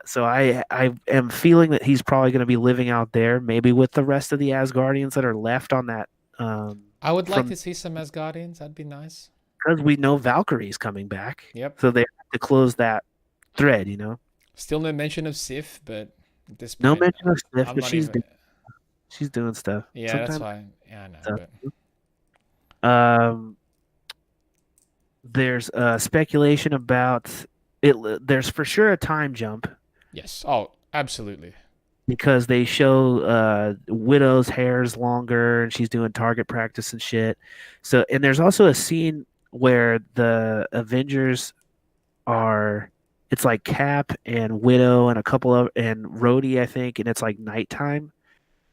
[SPEAKER 2] So I am feeling that he's probably going to be living out there, maybe with the rest of the Asgardians that are left on that.
[SPEAKER 3] I would like
[SPEAKER 2] From-
[SPEAKER 3] to see some Asgardians. That'd be nice.
[SPEAKER 2] Because we know Valkyrie's coming back,
[SPEAKER 3] Yep.
[SPEAKER 2] so they have to close that thread.
[SPEAKER 3] Still no mention of Sif, but at this
[SPEAKER 2] No
[SPEAKER 3] point,
[SPEAKER 2] mention of Sif,
[SPEAKER 3] I'm
[SPEAKER 2] but
[SPEAKER 3] not
[SPEAKER 2] she's
[SPEAKER 3] even.
[SPEAKER 2] she's doing stuff.
[SPEAKER 3] Yeah, that's
[SPEAKER 2] Sometimes-
[SPEAKER 3] fine. Yeah, I know.
[SPEAKER 2] stuff.
[SPEAKER 3] But
[SPEAKER 2] There's speculation about it. There's for sure a time jump
[SPEAKER 3] yes. Oh, absolutely.
[SPEAKER 2] because they show Widow's hair's longer and she's doing target practice and shit. So, and there's also a scene where the Avengers it's like Cap and Widow and a couple of and Rhodey, I think, and it's like nighttime,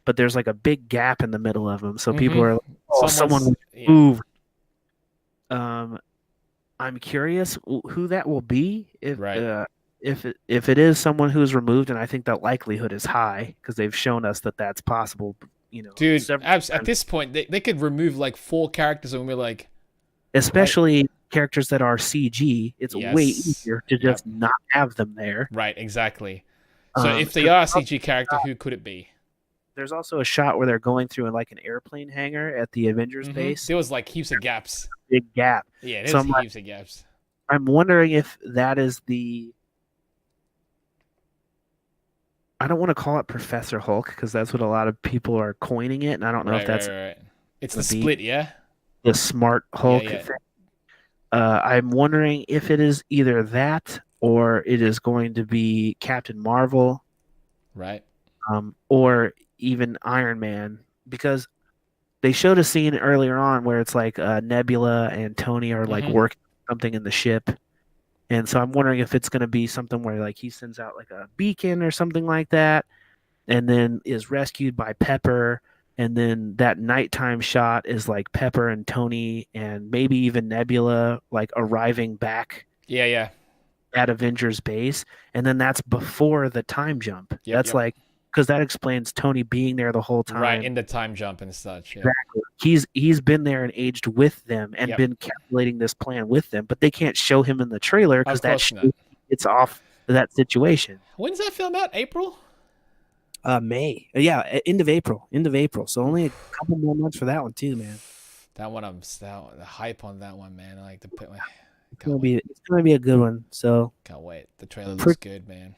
[SPEAKER 2] but there's like a big gap in the middle of them. So people
[SPEAKER 3] Mhm.
[SPEAKER 2] are like, oh, someone
[SPEAKER 3] Someone's- yeah.
[SPEAKER 2] moved. I'm curious who that will be
[SPEAKER 3] Right.
[SPEAKER 2] if it is someone who's removed, and I think that likelihood is high because they've shown us that that's possible.
[SPEAKER 3] Dude,
[SPEAKER 2] several
[SPEAKER 3] at
[SPEAKER 2] times.
[SPEAKER 3] this point, they could remove like 4 characters and we're like,
[SPEAKER 2] Especially characters that are CG. It's way
[SPEAKER 3] Yes.
[SPEAKER 2] easier to just not have them there.
[SPEAKER 3] right, exactly. So if they
[SPEAKER 2] 'cause
[SPEAKER 3] are a CG character, who could it be?
[SPEAKER 2] there's also a shot where they're going through in like an airplane hangar at the Avengers
[SPEAKER 3] Mhm.
[SPEAKER 2] base.
[SPEAKER 3] There was like heaps of gaps.
[SPEAKER 2] Big gap.
[SPEAKER 3] Yeah,
[SPEAKER 2] So
[SPEAKER 3] there's
[SPEAKER 2] I'm like-
[SPEAKER 3] heaps of gaps.
[SPEAKER 2] I'm wondering if that is I don't want to call it Professor Hulk because that's what a lot of people are coining it, and I don't know if that's
[SPEAKER 3] right. It's the
[SPEAKER 2] gonna be-
[SPEAKER 3] split, yeah?
[SPEAKER 2] the smart Hulk
[SPEAKER 3] yeah.
[SPEAKER 2] thing. I'm wondering if it is either that or it is going to be Captain Marvel,
[SPEAKER 3] Right.
[SPEAKER 2] or even Iron Man, because they showed a scene earlier on where it's like Nebula and Tony are like
[SPEAKER 3] Mhm.
[SPEAKER 2] working something in the ship. And so I'm wondering if it's going to be something where like he sends out like a beacon or something like that, and then is rescued by Pepper, and then that nighttime shot is like Pepper and Tony and maybe even Nebula like arriving back
[SPEAKER 3] Yeah.
[SPEAKER 2] at Avengers base, and then that's before the time jump.
[SPEAKER 3] Yep,
[SPEAKER 2] That's
[SPEAKER 3] yep.
[SPEAKER 2] like because that explains Tony being there the whole time.
[SPEAKER 3] Right, in the time jump and such. Yeah.
[SPEAKER 2] Exactly. He's been there and aged with them and
[SPEAKER 3] Yep.
[SPEAKER 2] been calculating this plan with them, but they can't show him in the trailer because
[SPEAKER 3] Of course not.
[SPEAKER 2] it's off that situation.
[SPEAKER 3] When's that film out? April?
[SPEAKER 2] May. Yeah, end of April. End of April. So only a couple more months for that one too, man.
[SPEAKER 3] That one, the hype on that one, man. I like to put my.
[SPEAKER 2] It's gonna be a good one. So
[SPEAKER 3] Can't wait. The trailer looks good, man.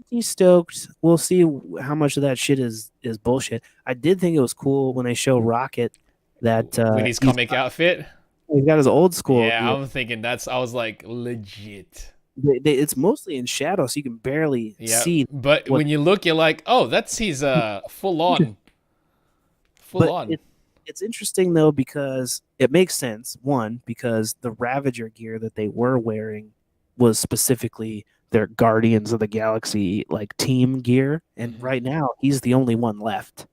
[SPEAKER 2] pretty stoked. We'll see how much of that shit is bullshit. I did think it was cool when they show Rocket that
[SPEAKER 3] With his comic outfit.
[SPEAKER 2] He's got his old school.
[SPEAKER 3] Yeah, I'm thinking I was like, legit.
[SPEAKER 2] It's mostly in shadow, so you can barely see.
[SPEAKER 3] But when you look, you're like, oh, that's his full on.
[SPEAKER 2] It's interesting though because it makes sense. One, because the Ravager gear that they were wearing was specifically their Guardians of the Galaxy like team gear, and right now he's the only one left.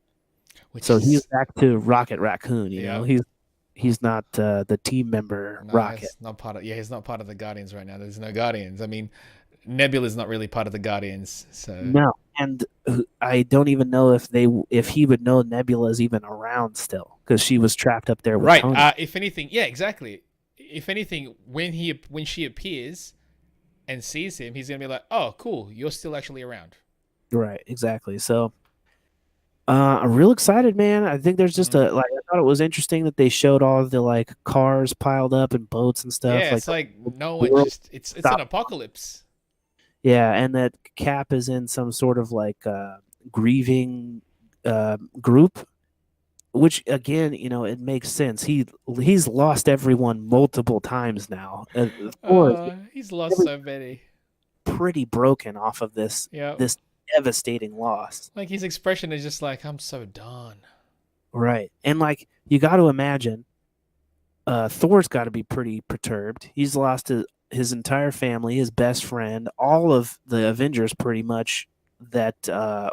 [SPEAKER 2] He's back to Rocket Raccoon. You know, he's not the team member Rocket.
[SPEAKER 3] He's not part of. Yeah, he's not part of the Guardians right now. There's no Guardians. I mean, Nebula's not really part of the Guardians. So
[SPEAKER 2] no, and I don't even know if he would know Nebula's even around still because she was trapped up there with Tony.
[SPEAKER 3] If anything, yeah, exactly. If anything, when she appears and sees him, he's gonna be like, "Oh, cool, you're still actually around."
[SPEAKER 2] Right, exactly. So, I'm real excited, man. I think there's just I thought it was interesting that they showed all of the like cars piled up and boats and stuff.
[SPEAKER 3] Yeah, it's like no one it's an apocalypse.
[SPEAKER 2] Yeah, and that Cap is in some sort of like grieving group, which again, you know, it makes sense. He's lost everyone multiple times now.
[SPEAKER 3] He's lost so many.
[SPEAKER 2] Pretty broken off of this devastating loss.
[SPEAKER 3] Like his expression is just like, I'm so done.
[SPEAKER 2] Right, and like you got to imagine, Thor's got to be pretty perturbed. He's lost his entire family, his best friend, all of the Avengers pretty much that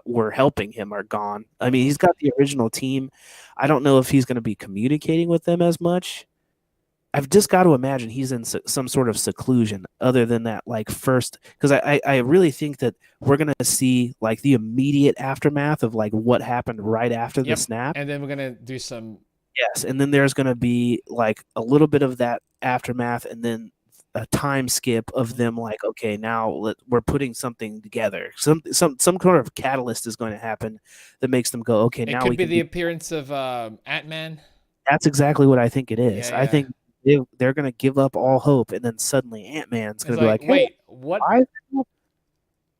[SPEAKER 2] were helping him are gone. I mean, he's got the original team. I don't know if he's going to be communicating with them as much. I've just got to imagine he's in some sort of seclusion other than that, like first, because I really think that we're going to see like the immediate aftermath of like what happened right after the snap.
[SPEAKER 3] And then we're going to do some.
[SPEAKER 2] Yes. And then there's going to be like a little bit of that aftermath and then a time skip of them like, okay, now we're putting something together. Some kind of catalyst is going to happen that makes them go, okay, now
[SPEAKER 3] we could be the appearance of Ant-Man.
[SPEAKER 2] That's exactly what I think it is.
[SPEAKER 3] Yeah.
[SPEAKER 2] I think they're going to give up all hope, and then suddenly Ant-Man's going to be like, hey,
[SPEAKER 3] wait, what?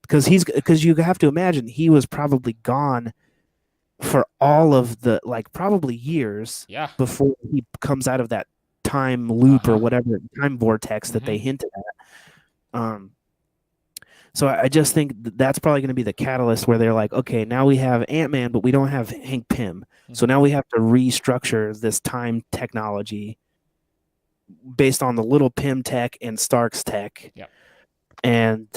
[SPEAKER 2] Because you have to imagine he was probably gone for all of the like probably years before he comes out of that time loop or whatever time vortex that they hinted at. So I just think that's probably going to be the catalyst where they're like, okay, now we have Ant-Man, but we don't have Hank Pym. So now we have to restructure this time technology based on the little Pym tech and Stark's tech, and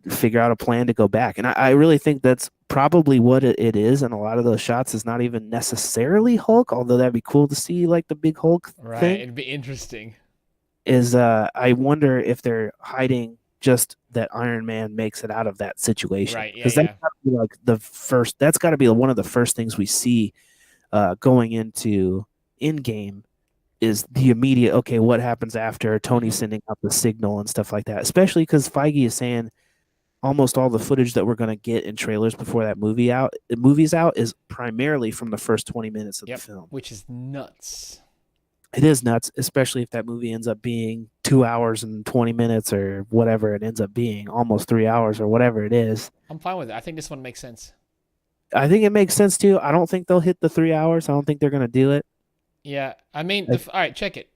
[SPEAKER 2] figure out a plan to go back. And I really think that's probably what it is. And a lot of those shots is not even necessarily Hulk, although that'd be cool to see like the big Hulk thing.
[SPEAKER 3] It'd be interesting.
[SPEAKER 2] I wonder if they're hiding just that Iron Man makes it out of that situation.
[SPEAKER 3] Right.
[SPEAKER 2] Because that's got to be like that's got to be one of the first things we see going into Endgame is the immediate, okay, what happens after Tony sending out the signal and stuff like that, especially because Feige is saying almost all the footage that we're going to get in trailers before that movie's out is primarily from the first 20 minutes of the film.
[SPEAKER 3] Which is nuts.
[SPEAKER 2] It is nuts, especially if that movie ends up being 2 hours and 20 minutes or whatever it ends up being, almost 3 hours or whatever it is.
[SPEAKER 3] I'm fine with it. I think this one makes sense.
[SPEAKER 2] I think it makes sense too. I don't think they'll hit the 3 hours. I don't think they're going to do it.
[SPEAKER 3] Yeah, I mean, all right, check it.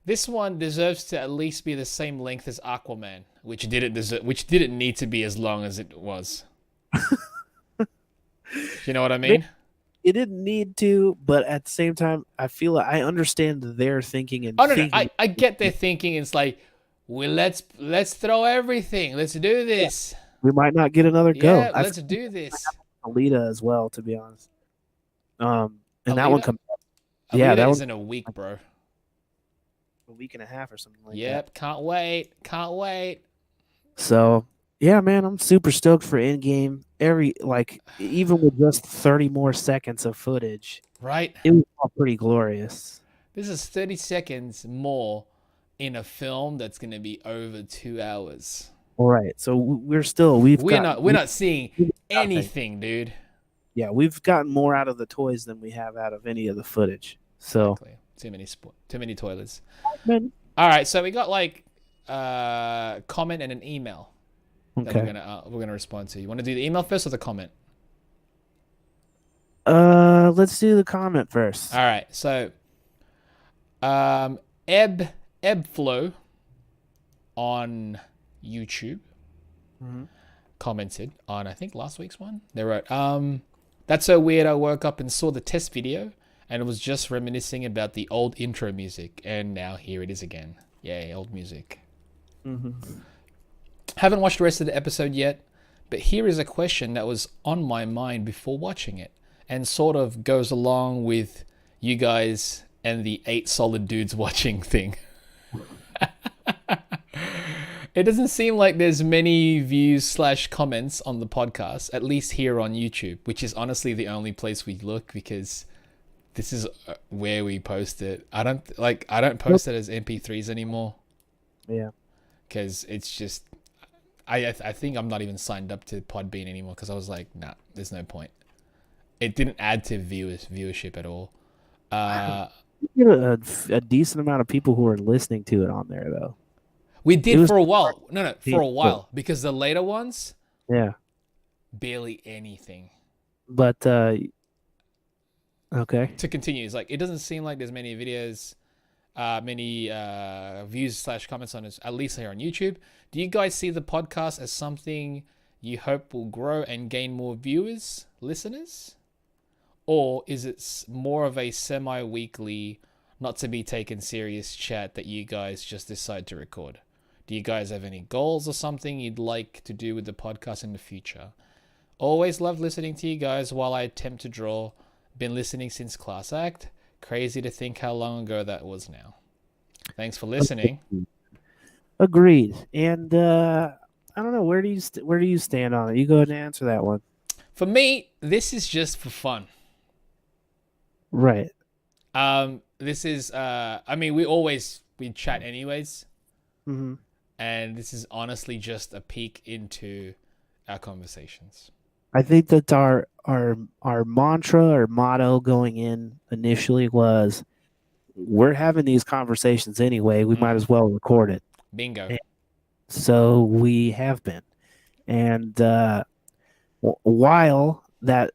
[SPEAKER 3] This one deserves to at least be the same length as Aquaman, which didn't need to be as long as it was. You know what I mean?
[SPEAKER 2] It didn't need to, but at the same time, I feel like I understand their thinking and.
[SPEAKER 3] Oh no, I get their thinking. It's like, well, let's throw everything. Let's do this.
[SPEAKER 2] We might not get another go.
[SPEAKER 3] Yeah, let's do this.
[SPEAKER 2] Alita as well, to be honest. And
[SPEAKER 3] Alita?
[SPEAKER 2] That one comes.
[SPEAKER 3] Yeah, that was in a week, bro.
[SPEAKER 2] A week and a half or something like that.
[SPEAKER 3] Yep, can't wait.
[SPEAKER 2] So, Yeah, man, I'm super stoked for Endgame. Even with just 30 more seconds of footage,
[SPEAKER 3] Right?
[SPEAKER 2] it was all pretty glorious.
[SPEAKER 3] This is 30 seconds more in a film that's going to be over 2 hours.
[SPEAKER 2] All right, so we've
[SPEAKER 3] We're not seeing
[SPEAKER 2] we've got nothing.
[SPEAKER 3] anything, dude.
[SPEAKER 2] Yeah, we've gotten more out of the toys than we have out of any of the footage. So,
[SPEAKER 3] Exactly. Too many toilets.
[SPEAKER 2] man,
[SPEAKER 3] All right, so we got like comment and an email that
[SPEAKER 2] okay.
[SPEAKER 3] we're gonna respond to. You want to do the email first or the comment?
[SPEAKER 2] Let's do the comment first.
[SPEAKER 3] All right, so um, Ebflow on YouTube
[SPEAKER 2] Mhm.
[SPEAKER 3] commented on I think last week's one. They wrote, "That's so weird. I woke up and saw the test video and was just reminiscing about the old intro music, and now here it is again. Yay, old music."
[SPEAKER 2] Mhm.
[SPEAKER 3] Haven't watched the rest of the episode yet, but here is a question that was on my mind before watching it, and sort of goes along with you guys and the 8 solid dudes watching thing. It doesn't seem like there's many views / comments on the podcast, at least here on YouTube, which is honestly the only place we look because this is where we post it. I don't post it as MP3s anymore
[SPEAKER 2] Yeah.
[SPEAKER 3] because it's just I think I'm not even signed up to Podbean anymore because I was like, nah, there's no point. It didn't add to viewership at all.
[SPEAKER 2] You get a decent amount of people who are listening to it on there, though.
[SPEAKER 3] We
[SPEAKER 2] It
[SPEAKER 3] did
[SPEAKER 2] was
[SPEAKER 3] for a while. No, for a
[SPEAKER 2] people.
[SPEAKER 3] while because the later ones
[SPEAKER 2] Yeah,
[SPEAKER 3] barely anything.
[SPEAKER 2] but okay.
[SPEAKER 3] To continue, it's like it doesn't seem like there's many videos, many views / comments on this, at least here on YouTube. Do you guys see the podcast as something you hope will grow and gain more viewers, listeners? Or is it more of a semi-weekly, not to be taken serious chat that you guys just decide to record? Do you guys have any goals or something you'd like to do with the podcast in the future? Always love listening to you guys while I attempt to draw. Been listening since class act. Crazy to think how long ago that was now. Thanks for listening.
[SPEAKER 2] Agreed. And I don't know, where do you stand on it? You go ahead and answer that one.
[SPEAKER 3] For me, this is just for fun.
[SPEAKER 2] Right.
[SPEAKER 3] This is I mean we chat anyways.
[SPEAKER 2] Mm-hmm.
[SPEAKER 3] And this is honestly just a peek into our conversations.
[SPEAKER 2] I think that our mantra or motto going in initially was, we're having these conversations anyway. We might as well record it.
[SPEAKER 3] Bingo.
[SPEAKER 2] And so we have been. And while that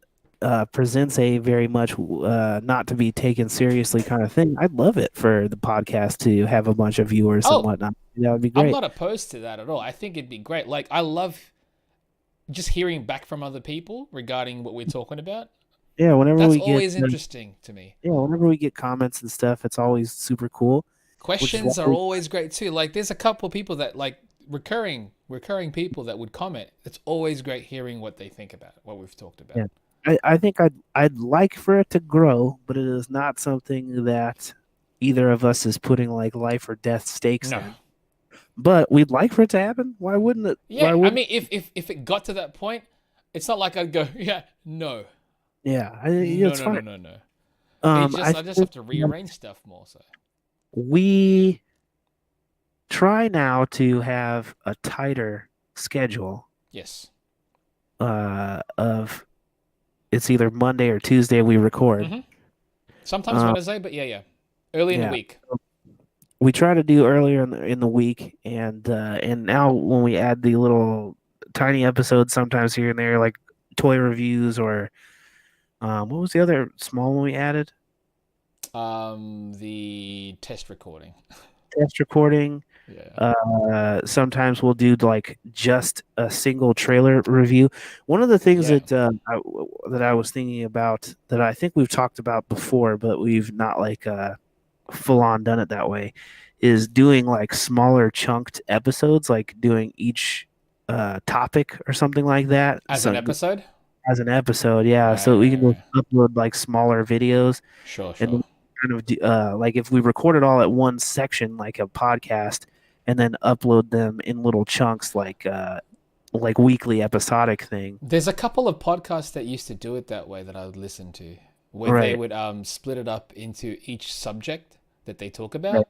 [SPEAKER 2] presents a very much not to be taken seriously kind of thing, I'd love it for the podcast to have a bunch of viewers and whatnot. That would be great.
[SPEAKER 3] I'm not opposed to that at all. I think it'd be great. Like, I love just hearing back from other people regarding what we're talking about.
[SPEAKER 2] Yeah,
[SPEAKER 3] that's always interesting to me.
[SPEAKER 2] Yeah, whenever we get comments and stuff, it's always super cool.
[SPEAKER 3] Questions are always great too. Like, there's a couple of people that like recurring people that would comment. It's always great hearing what they think about what we've talked about.
[SPEAKER 2] Yeah. I think I'd like for it to grow, but it is not something that either of us is putting like life or death stakes in. But we'd like for it to happen. Why wouldn't it?
[SPEAKER 3] Yeah, I mean, if it got to that point, it's not like I'd go, yeah, no.
[SPEAKER 2] Yeah,
[SPEAKER 3] it's
[SPEAKER 2] fine.
[SPEAKER 3] No. I just have to rearrange stuff more. So
[SPEAKER 2] we try now to have a tighter schedule.
[SPEAKER 3] Yes.
[SPEAKER 2] Of it's either Monday or Tuesday we record.
[SPEAKER 3] Mm-hmm. Sometimes Wednesday, but yeah, early in the week.
[SPEAKER 2] We try to do earlier in the week, and now when we add the little tiny episodes, sometimes here and there, like toy reviews or what was the other small one we added?
[SPEAKER 3] The test recording.
[SPEAKER 2] Yeah. Sometimes we'll do like just a single trailer review. One of the things that I was thinking about that I think we've talked about before, but we've not like full on done it that way, is doing like smaller chunked episodes, like doing each topic or something like that
[SPEAKER 3] as an episode.
[SPEAKER 2] Yeah. Right. So we can upload like smaller videos.
[SPEAKER 3] Sure.
[SPEAKER 2] And kind of like if we record it all at one section, like a podcast, and then upload them in little chunks, like like weekly episodic thing.
[SPEAKER 3] There's a couple of podcasts that used to do it that way that I would listen to, where they
[SPEAKER 2] Right.
[SPEAKER 3] would split it up into each subject that they talk
[SPEAKER 2] Right.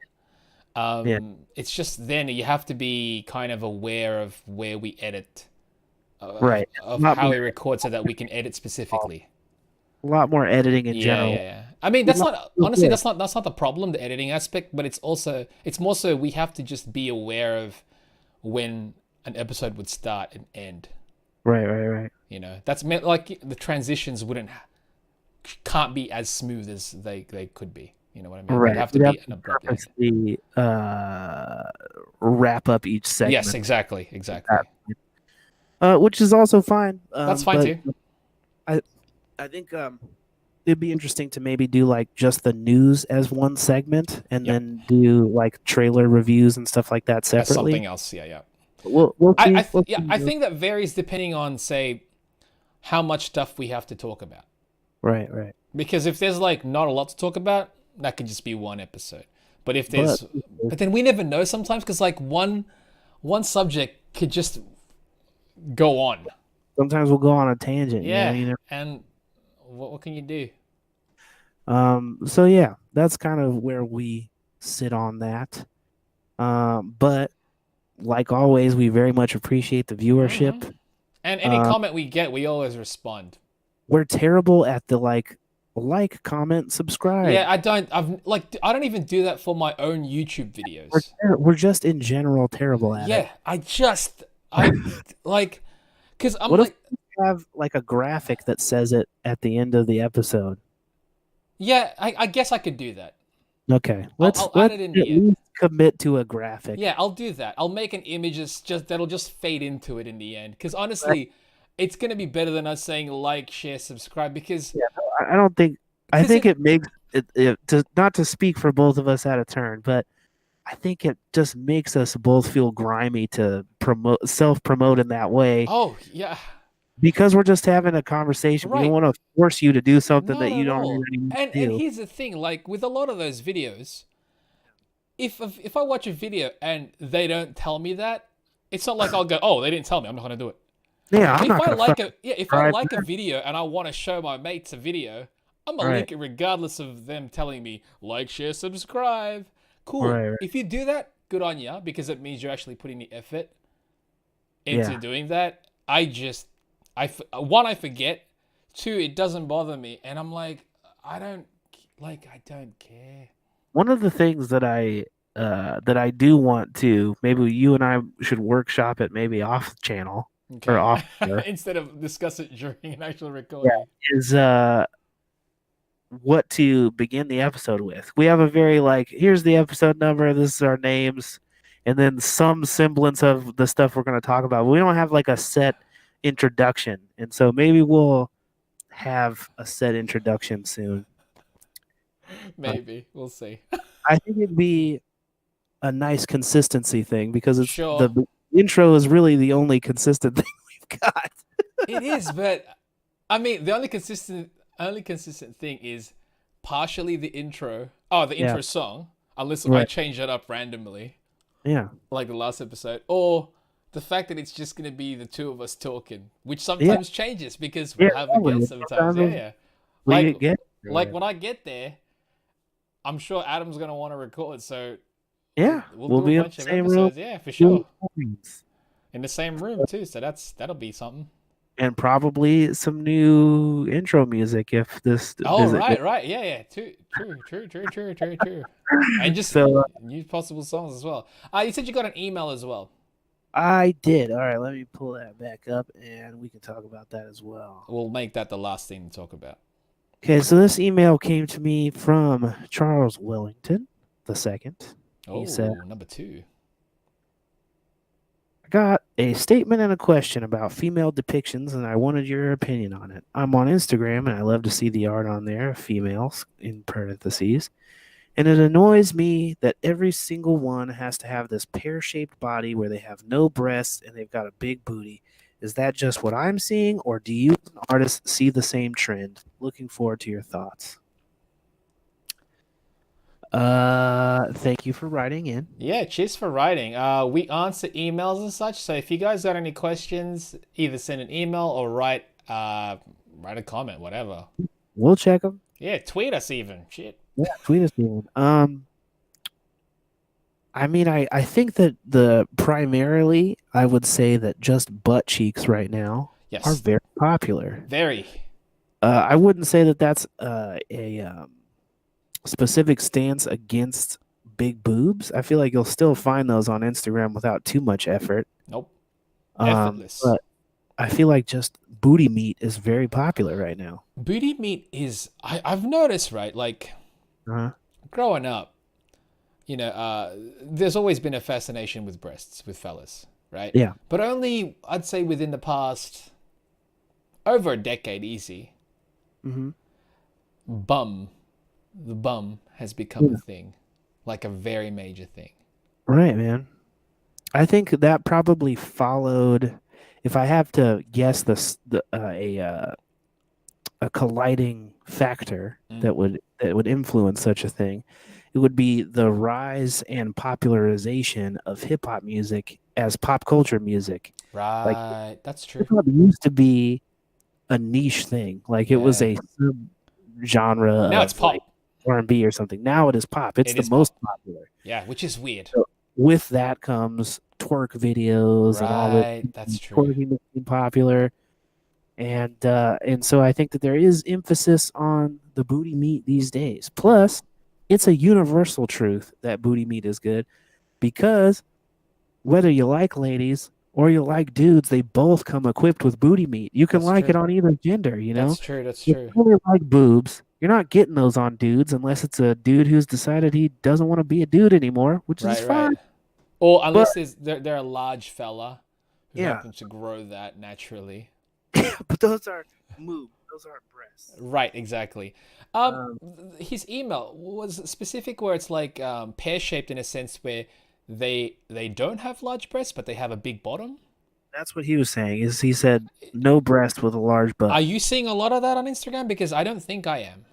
[SPEAKER 3] about.
[SPEAKER 2] Yeah.
[SPEAKER 3] It's just then you have to be kind of aware of where we edit,
[SPEAKER 2] Right.
[SPEAKER 3] of
[SPEAKER 2] A lot
[SPEAKER 3] how
[SPEAKER 2] more,
[SPEAKER 3] we record so that we can edit specifically.
[SPEAKER 2] a lot more editing in
[SPEAKER 3] Yeah, yeah,
[SPEAKER 2] general.
[SPEAKER 3] yeah. I mean,
[SPEAKER 2] But
[SPEAKER 3] that's
[SPEAKER 2] not
[SPEAKER 3] not
[SPEAKER 2] so
[SPEAKER 3] honestly
[SPEAKER 2] good.
[SPEAKER 3] that's not the problem, the editing aspect, but it's more so we have to just be aware of when an episode would start and end.
[SPEAKER 2] Right. Right. Right.
[SPEAKER 3] You know, that's meant like the transitions can't be as smooth as they could be. You know what I mean? They'd
[SPEAKER 2] Right.
[SPEAKER 3] have to
[SPEAKER 2] You'd have
[SPEAKER 3] be an
[SPEAKER 2] to
[SPEAKER 3] abrupt end.
[SPEAKER 2] purposely wrap up each
[SPEAKER 3] Yes,
[SPEAKER 2] segment.
[SPEAKER 3] exactly, exactly.
[SPEAKER 2] Which is also fine.
[SPEAKER 3] That's fine
[SPEAKER 2] But
[SPEAKER 3] too.
[SPEAKER 2] I think it'd be interesting to maybe do like just the news as one segment, and
[SPEAKER 3] Yep.
[SPEAKER 2] then do like trailer reviews and stuff like that
[SPEAKER 3] As
[SPEAKER 2] separately.
[SPEAKER 3] something else. Yeah, yeah.
[SPEAKER 2] We'll see.
[SPEAKER 3] I think that varies depending on, say, how much stuff we have to talk about.
[SPEAKER 2] Right. Right.
[SPEAKER 3] Because if there's like not a lot to talk about, that could just be one episode. But if there's,
[SPEAKER 2] But
[SPEAKER 3] but then we never know sometimes because like one subject could just go on.
[SPEAKER 2] sometimes we'll go on a tangent.
[SPEAKER 3] Yeah,
[SPEAKER 2] You know.
[SPEAKER 3] and what can you do?
[SPEAKER 2] So yeah, that's kind of where we sit on that. But like always, we very much appreciate the viewership.
[SPEAKER 3] And any
[SPEAKER 2] Uh,
[SPEAKER 3] comment we get, we always respond.
[SPEAKER 2] we're terrible at the like, comment, subscribe.
[SPEAKER 3] Yeah, I don't even do that for my own YouTube videos.
[SPEAKER 2] We're just in general terrible at it.
[SPEAKER 3] Yeah, I like, because I'm
[SPEAKER 2] What if
[SPEAKER 3] like,
[SPEAKER 2] we have like a graphic that says it at the end of the episode?
[SPEAKER 3] yeah, I guess I could do that.
[SPEAKER 2] Okay,
[SPEAKER 3] I'll add it in
[SPEAKER 2] at
[SPEAKER 3] the end.
[SPEAKER 2] least commit to a graphic.
[SPEAKER 3] Yeah, I'll do that. I'll make an image that'll just fade into it in the end. Because honestly, it's gonna be better than us saying like, share, subscribe. Because
[SPEAKER 2] Yeah, I don't think. I
[SPEAKER 3] 'cause
[SPEAKER 2] think
[SPEAKER 3] it-
[SPEAKER 2] it makes it to not to speak for both of us out of turn, but I think it just makes us both feel grimy to self promote in that way
[SPEAKER 3] oh yeah,
[SPEAKER 2] because we're just having a conversation. We don't
[SPEAKER 3] right.
[SPEAKER 2] want to force you to do something
[SPEAKER 3] Not
[SPEAKER 2] that you
[SPEAKER 3] at
[SPEAKER 2] don't
[SPEAKER 3] all.
[SPEAKER 2] really want to
[SPEAKER 3] And
[SPEAKER 2] do.
[SPEAKER 3] here's the thing, like with a lot of those videos, if I watch a video and they don't tell me that, it's not like I'll go, oh, they didn't tell me, I'm not gonna do it.
[SPEAKER 2] Yeah, I'm
[SPEAKER 3] If
[SPEAKER 2] not
[SPEAKER 3] I
[SPEAKER 2] gonna
[SPEAKER 3] like
[SPEAKER 2] fucking
[SPEAKER 3] if I
[SPEAKER 2] subscribe.
[SPEAKER 3] like a video and I want to show my mates a video, I'm gonna
[SPEAKER 2] Right.
[SPEAKER 3] link it regardless of them telling me like, share, subscribe. Cool.
[SPEAKER 2] Right, right.
[SPEAKER 3] If you do that, good on you because it means you're actually putting the effort into
[SPEAKER 2] Yeah.
[SPEAKER 3] doing that. I forget. Two, it doesn't bother me, and I'm like, I don't care.
[SPEAKER 2] One of the things that I do want to, maybe you and I should workshop it maybe off channel or off air,
[SPEAKER 3] Instead of discuss it during an actual recording.
[SPEAKER 2] is what to begin the episode with. We have a very like, here's the episode number, this is our names, and then some semblance of the stuff we're going to talk about. But we don't have like a set introduction, and so maybe we'll have a set introduction soon.
[SPEAKER 3] Maybe we'll see.
[SPEAKER 2] I think it'd be a nice consistency thing because it's
[SPEAKER 3] Sure.
[SPEAKER 2] the intro is really the only consistent thing we've got.
[SPEAKER 3] It is, but I mean, the only consistent thing is partially the intro. Oh, the intro song, unless I
[SPEAKER 2] Right.
[SPEAKER 3] change it up randomly,
[SPEAKER 2] Yeah.
[SPEAKER 3] like the last episode, or the fact that it's just gonna be the two of us talking, which sometimes changes because we'll have a guest sometimes. Yeah. Like when I get there, I'm sure Adam's gonna want to record, so
[SPEAKER 2] yeah,
[SPEAKER 3] we'll do
[SPEAKER 2] be
[SPEAKER 3] a
[SPEAKER 2] in
[SPEAKER 3] bunch
[SPEAKER 2] the
[SPEAKER 3] of
[SPEAKER 2] same
[SPEAKER 3] episodes.
[SPEAKER 2] room.
[SPEAKER 3] Yeah, for sure. In the same room too, so that'll be something.
[SPEAKER 2] And probably some new intro music if this
[SPEAKER 3] Oh,
[SPEAKER 2] visit
[SPEAKER 3] right, yeah. True. And just
[SPEAKER 2] So,
[SPEAKER 3] new possible songs as well. You said you got an email as well.
[SPEAKER 2] I did. All right, let me pull that back up and we can talk about that as well.
[SPEAKER 3] We'll make that the last thing to talk about.
[SPEAKER 2] Okay, so this email came to me from Charles Wellington II.
[SPEAKER 3] Oh,
[SPEAKER 2] said-
[SPEAKER 3] number 2.
[SPEAKER 2] I got a statement and a question about female depictions, and I wanted your opinion on it. I'm on Instagram, and I love to see the art on there of females, in parentheses. And it annoys me that every single one has to have this pear-shaped body where they have no breasts and they've got a big booty. Is that just what I'm seeing, or do you, as an artist, see the same trend? Looking forward to your thoughts. Thank you for writing in.
[SPEAKER 3] Yeah, cheers for writing. We answer emails and such, so if you guys got any questions, either send an email or write a comment, whatever.
[SPEAKER 2] We'll check them.
[SPEAKER 3] Yeah, tweet us even. Shit.
[SPEAKER 2] Yeah, tweet us, man. I mean, I think that the primarily, I would say that just butt cheeks right now are
[SPEAKER 3] Yes,
[SPEAKER 2] very popular.
[SPEAKER 3] very.
[SPEAKER 2] I wouldn't say that that's a specific stance against big boobs. I feel like you'll still find those on Instagram without too much effort.
[SPEAKER 3] Nope.
[SPEAKER 2] Um,
[SPEAKER 3] Effortless.
[SPEAKER 2] but I feel like just booty meat is very popular right now.
[SPEAKER 3] Booty meat is I've noticed, right? Like
[SPEAKER 2] Uh-huh.
[SPEAKER 3] growing up, there's always been a fascination with breasts with fellas, right?
[SPEAKER 2] Yeah.
[SPEAKER 3] But only I'd say within the past over a decade, easy.
[SPEAKER 2] Mm-hmm.
[SPEAKER 3] The bum has become a thing, like a very major thing.
[SPEAKER 2] Right, man. I think that probably followed. If I have to guess, a colliding factor that would influence such a thing, it would be the rise and popularization of hip hop music as pop culture music.
[SPEAKER 3] Right, that's true.
[SPEAKER 2] Hip hop used to be a niche thing, like it was
[SPEAKER 3] Yeah.
[SPEAKER 2] a sub genre
[SPEAKER 3] Now it's
[SPEAKER 2] of
[SPEAKER 3] pop.
[SPEAKER 2] like R&B or something. Now it is pop. It's
[SPEAKER 3] It
[SPEAKER 2] the
[SPEAKER 3] is
[SPEAKER 2] most popular.
[SPEAKER 3] Yeah, which is weird.
[SPEAKER 2] So with that comes twerk videos and all this.
[SPEAKER 3] Right, that's true.
[SPEAKER 2] Twerking became popular, and so I think that there is emphasis on the booty meat these days. Plus, it's a universal truth that booty meat is good because whether you like ladies or you like dudes, they both come equipped with booty meat. You can
[SPEAKER 3] That's
[SPEAKER 2] like
[SPEAKER 3] true.
[SPEAKER 2] it on either gender, you know?
[SPEAKER 3] That's true. That's
[SPEAKER 2] If
[SPEAKER 3] true.
[SPEAKER 2] you really like boobs, you're not getting those on dudes unless it's a dude who's decided he doesn't want to be a dude anymore, which is
[SPEAKER 3] Right,
[SPEAKER 2] fine.
[SPEAKER 3] right. Or
[SPEAKER 2] But
[SPEAKER 3] unless they're a large fella who
[SPEAKER 2] yeah,
[SPEAKER 3] happens to grow that naturally.
[SPEAKER 2] but those are moves. Those aren't breasts.
[SPEAKER 3] Right, exactly.
[SPEAKER 2] Um,
[SPEAKER 3] His email was specific where it's like pear shaped in a sense where they don't have large breasts but they have a big bottom.
[SPEAKER 2] that's what he was saying. Is he said no breast with a large butt.
[SPEAKER 3] Are you seeing a lot of that on Instagram? Because I don't think I am.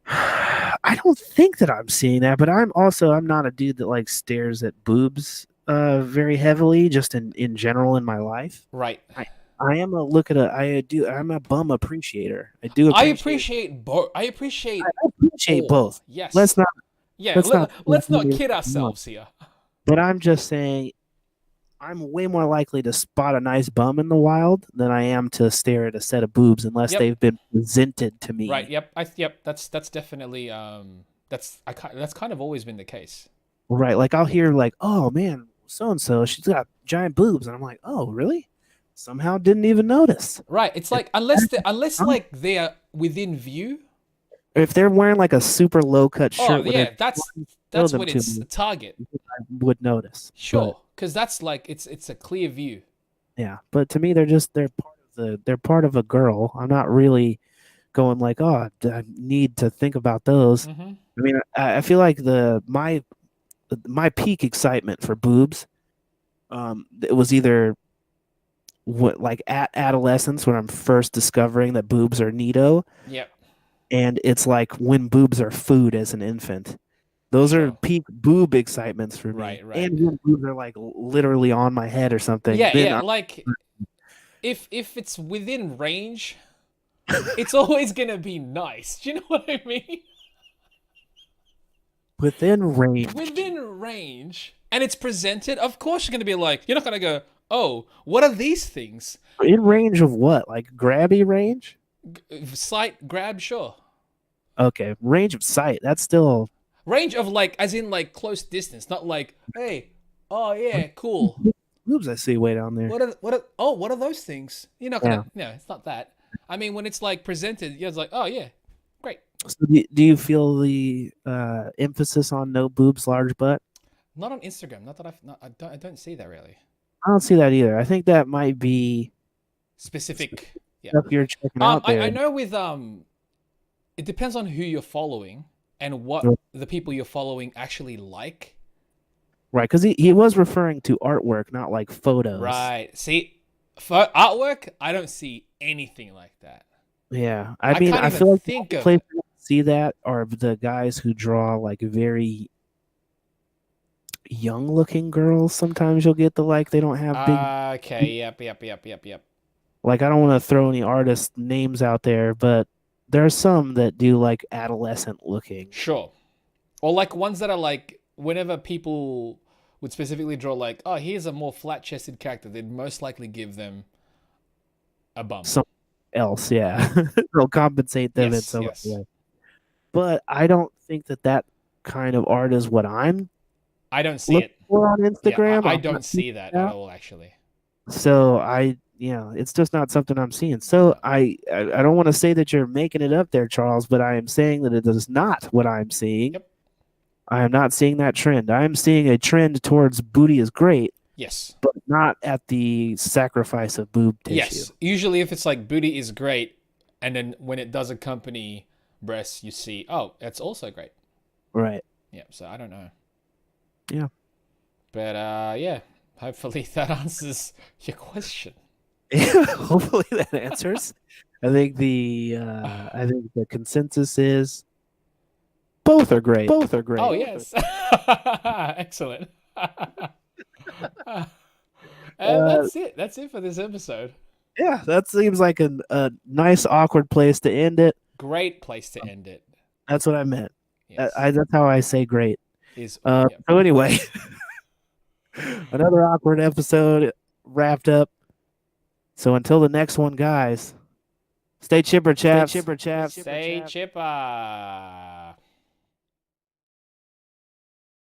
[SPEAKER 2] I don't think that I'm seeing that, but I'm not a dude that like stares at boobs very heavily just in general in my life.
[SPEAKER 3] Right.
[SPEAKER 2] I am a look at a I do I'm a bum appreciator. I do
[SPEAKER 3] I
[SPEAKER 2] appreciate
[SPEAKER 3] appreciate both. I appreciate all.
[SPEAKER 2] both.
[SPEAKER 3] Yes.
[SPEAKER 2] Let's not
[SPEAKER 3] Yeah.
[SPEAKER 2] let's not
[SPEAKER 3] Let's not kid ourselves here.
[SPEAKER 2] But I'm just saying I'm way more likely to spot a nice bum in the wild than I am to stare at a set of boobs unless
[SPEAKER 3] Yep.
[SPEAKER 2] they've been presented to me.
[SPEAKER 3] Right. Yep. Yep. That's definitely that's kind of always been the case.
[SPEAKER 2] Right. Like I'll hear like, oh man, so and so, she's got giant boobs. And I'm like, oh, really? Somehow didn't even notice.
[SPEAKER 3] Right. It's like unless like they're within view.
[SPEAKER 2] If they're wearing like a super low cut shirt,
[SPEAKER 3] Oh
[SPEAKER 2] with
[SPEAKER 3] yeah,
[SPEAKER 2] a-
[SPEAKER 3] that's
[SPEAKER 2] them
[SPEAKER 3] when
[SPEAKER 2] to
[SPEAKER 3] it's
[SPEAKER 2] me.
[SPEAKER 3] a target.
[SPEAKER 2] I would notice.
[SPEAKER 3] Sure, because that's like it's a clear view.
[SPEAKER 2] But, yeah. But to me, they're part of a girl. I'm not really going like, oh, I need to think about those.
[SPEAKER 3] Mm-hmm.
[SPEAKER 2] I mean, I feel like my peak excitement for boobs, it was either like at adolescence when I'm first discovering that boobs are neato,
[SPEAKER 3] Yep.
[SPEAKER 2] and it's like when boobs are food as an infant. Those are
[SPEAKER 3] Sure.
[SPEAKER 2] peak boob excitements for me.
[SPEAKER 3] Right, right.
[SPEAKER 2] And when boobs are like literally on my head or something.
[SPEAKER 3] Yeah,
[SPEAKER 2] then
[SPEAKER 3] yeah. Like if it's within range, it's always gonna be nice. Do you know what I mean?
[SPEAKER 2] within range.
[SPEAKER 3] Within range, and it's presented. Of course, you're gonna be like, you're not gonna go, oh, what are these things?
[SPEAKER 2] In range of what? Like grabby range?
[SPEAKER 3] Sight grab, sure.
[SPEAKER 2] Okay, range of sight. That's still
[SPEAKER 3] Range of like, as in like close distance, not like, hey, oh yeah, cool.
[SPEAKER 2] boobs I see way down there.
[SPEAKER 3] What are those things? You're not gonna, no, it's not that. I mean, when it's like presented, you're just like, oh yeah, great.
[SPEAKER 2] So do you feel the emphasis on no boobs, large butt?
[SPEAKER 3] Not on Instagram. Not that I don't see that really.
[SPEAKER 2] I don't see that either. I think that might be
[SPEAKER 3] Specific. Yeah.
[SPEAKER 2] stuff you're checking out there.
[SPEAKER 3] I know with it depends on who you're following and what the people you're following actually like.
[SPEAKER 2] Right, because he was referring to artwork, not like photos.
[SPEAKER 3] Right. See, for artwork, I don't see anything like that.
[SPEAKER 2] Yeah,
[SPEAKER 3] I
[SPEAKER 2] I mean,
[SPEAKER 3] can't
[SPEAKER 2] I
[SPEAKER 3] even
[SPEAKER 2] feel like
[SPEAKER 3] think
[SPEAKER 2] the
[SPEAKER 3] of
[SPEAKER 2] place
[SPEAKER 3] it.
[SPEAKER 2] see that are the guys who draw like very young looking girls. Sometimes you'll get the like they don't have big
[SPEAKER 3] Okay, yep.
[SPEAKER 2] like I don't want to throw any artist names out there, but there are some that do like adolescent looking.
[SPEAKER 3] Sure. Or like ones that are like, whenever people would specifically draw like, oh, here's a more flat-chested character, they'd most likely give them a bump.
[SPEAKER 2] Some else, yeah. They'll compensate them in
[SPEAKER 3] Yes,
[SPEAKER 2] some
[SPEAKER 3] yes.
[SPEAKER 2] way. But I don't think that kind of art is what I'm
[SPEAKER 3] I don't see
[SPEAKER 2] looking
[SPEAKER 3] it.
[SPEAKER 2] for on
[SPEAKER 3] Yeah,
[SPEAKER 2] Instagram.
[SPEAKER 3] I
[SPEAKER 2] I'm
[SPEAKER 3] don't
[SPEAKER 2] not
[SPEAKER 3] see
[SPEAKER 2] seeing
[SPEAKER 3] that
[SPEAKER 2] that.
[SPEAKER 3] at all, actually.
[SPEAKER 2] So it's just not something I'm seeing. So I don't want to say that you're making it up there, Charles, but I am saying that it is not what I'm seeing.
[SPEAKER 3] Yep.
[SPEAKER 2] I am not seeing that trend. I am seeing a trend towards booty is great,
[SPEAKER 3] Yes.
[SPEAKER 2] but not at the sacrifice of boob tissue.
[SPEAKER 3] Yes. Usually if it's like booty is great, and then when it does accompany breasts, you see, oh, that's also great.
[SPEAKER 2] Right.
[SPEAKER 3] Yeah, so I don't know.
[SPEAKER 2] Yeah.
[SPEAKER 3] But yeah, hopefully that answers your question.
[SPEAKER 2] Yeah, hopefully that answers. I think the consensus is both are great. Both are great.
[SPEAKER 3] Oh, yes. Excellent. And that's it. That's it for this episode.
[SPEAKER 2] Yeah, that seems like a nice awkward place to end it.
[SPEAKER 3] Great place to end it.
[SPEAKER 2] That's what I meant.
[SPEAKER 3] Yes.
[SPEAKER 2] That's how I say great.
[SPEAKER 3] Is
[SPEAKER 2] So anyway, another awkward episode wrapped up. So until the next one, guys, stay chipper, chaps.
[SPEAKER 3] Stay chipper.